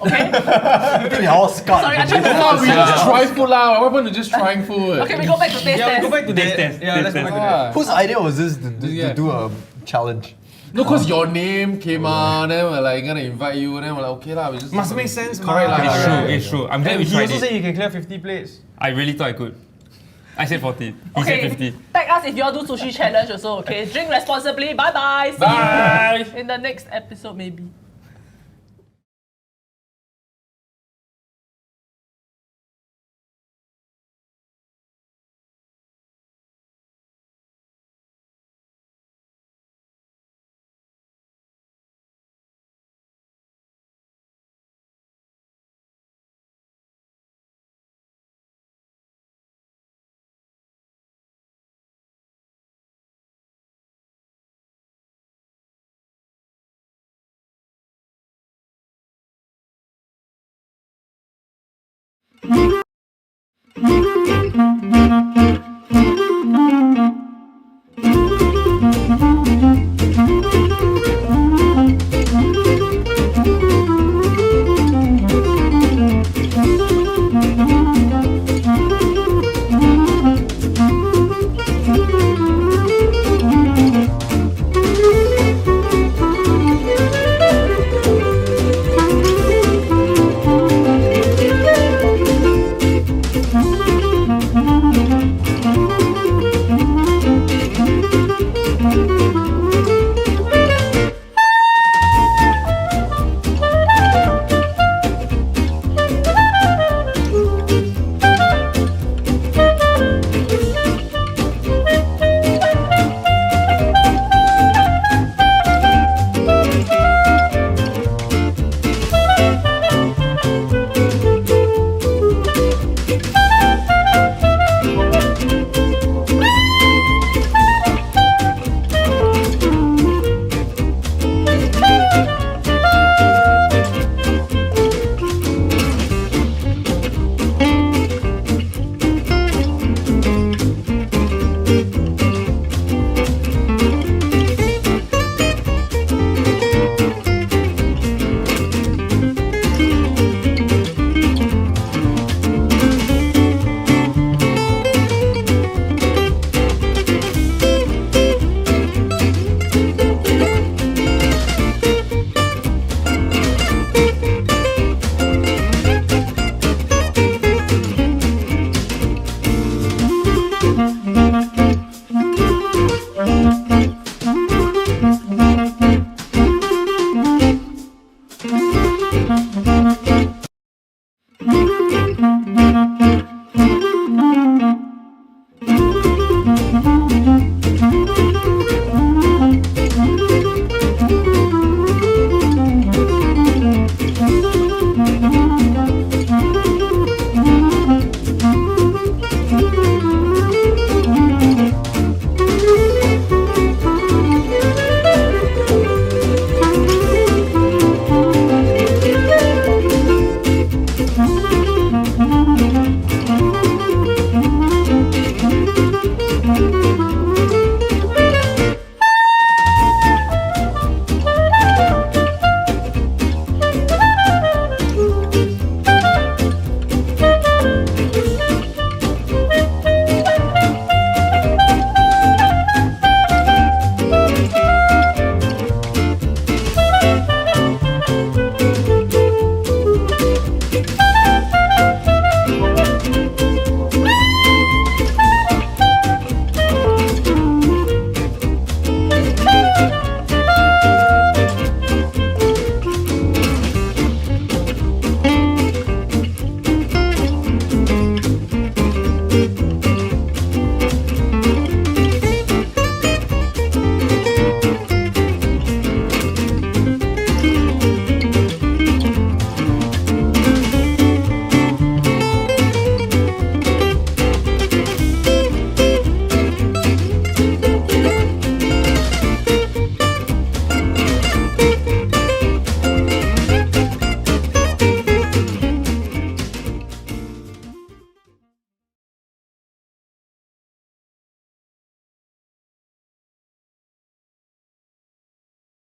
Okay? I think they're all scarred. Sorry, I tried to No, we just try food lah. What happened to just trying food? Okay, we go back to taste Yeah, test. go back to Taste that. test, Yeah, taste let's go test. back to that. Whose idea was this to Yeah. do a challenge? No, because your name came on, then we're like gonna invite you, then we're like, okay lah, we just Must make sense, Correct ma. lah. It's correct. true, it's true. I'm glad And we he tried also it. said he can clear 50 plates. I really thought I could. I said 40. He said 50. Tag us if you all do sushi challenge also, okay? Drink responsibly. Bye-bye. See Bye. you in the next episode maybe. Thank you.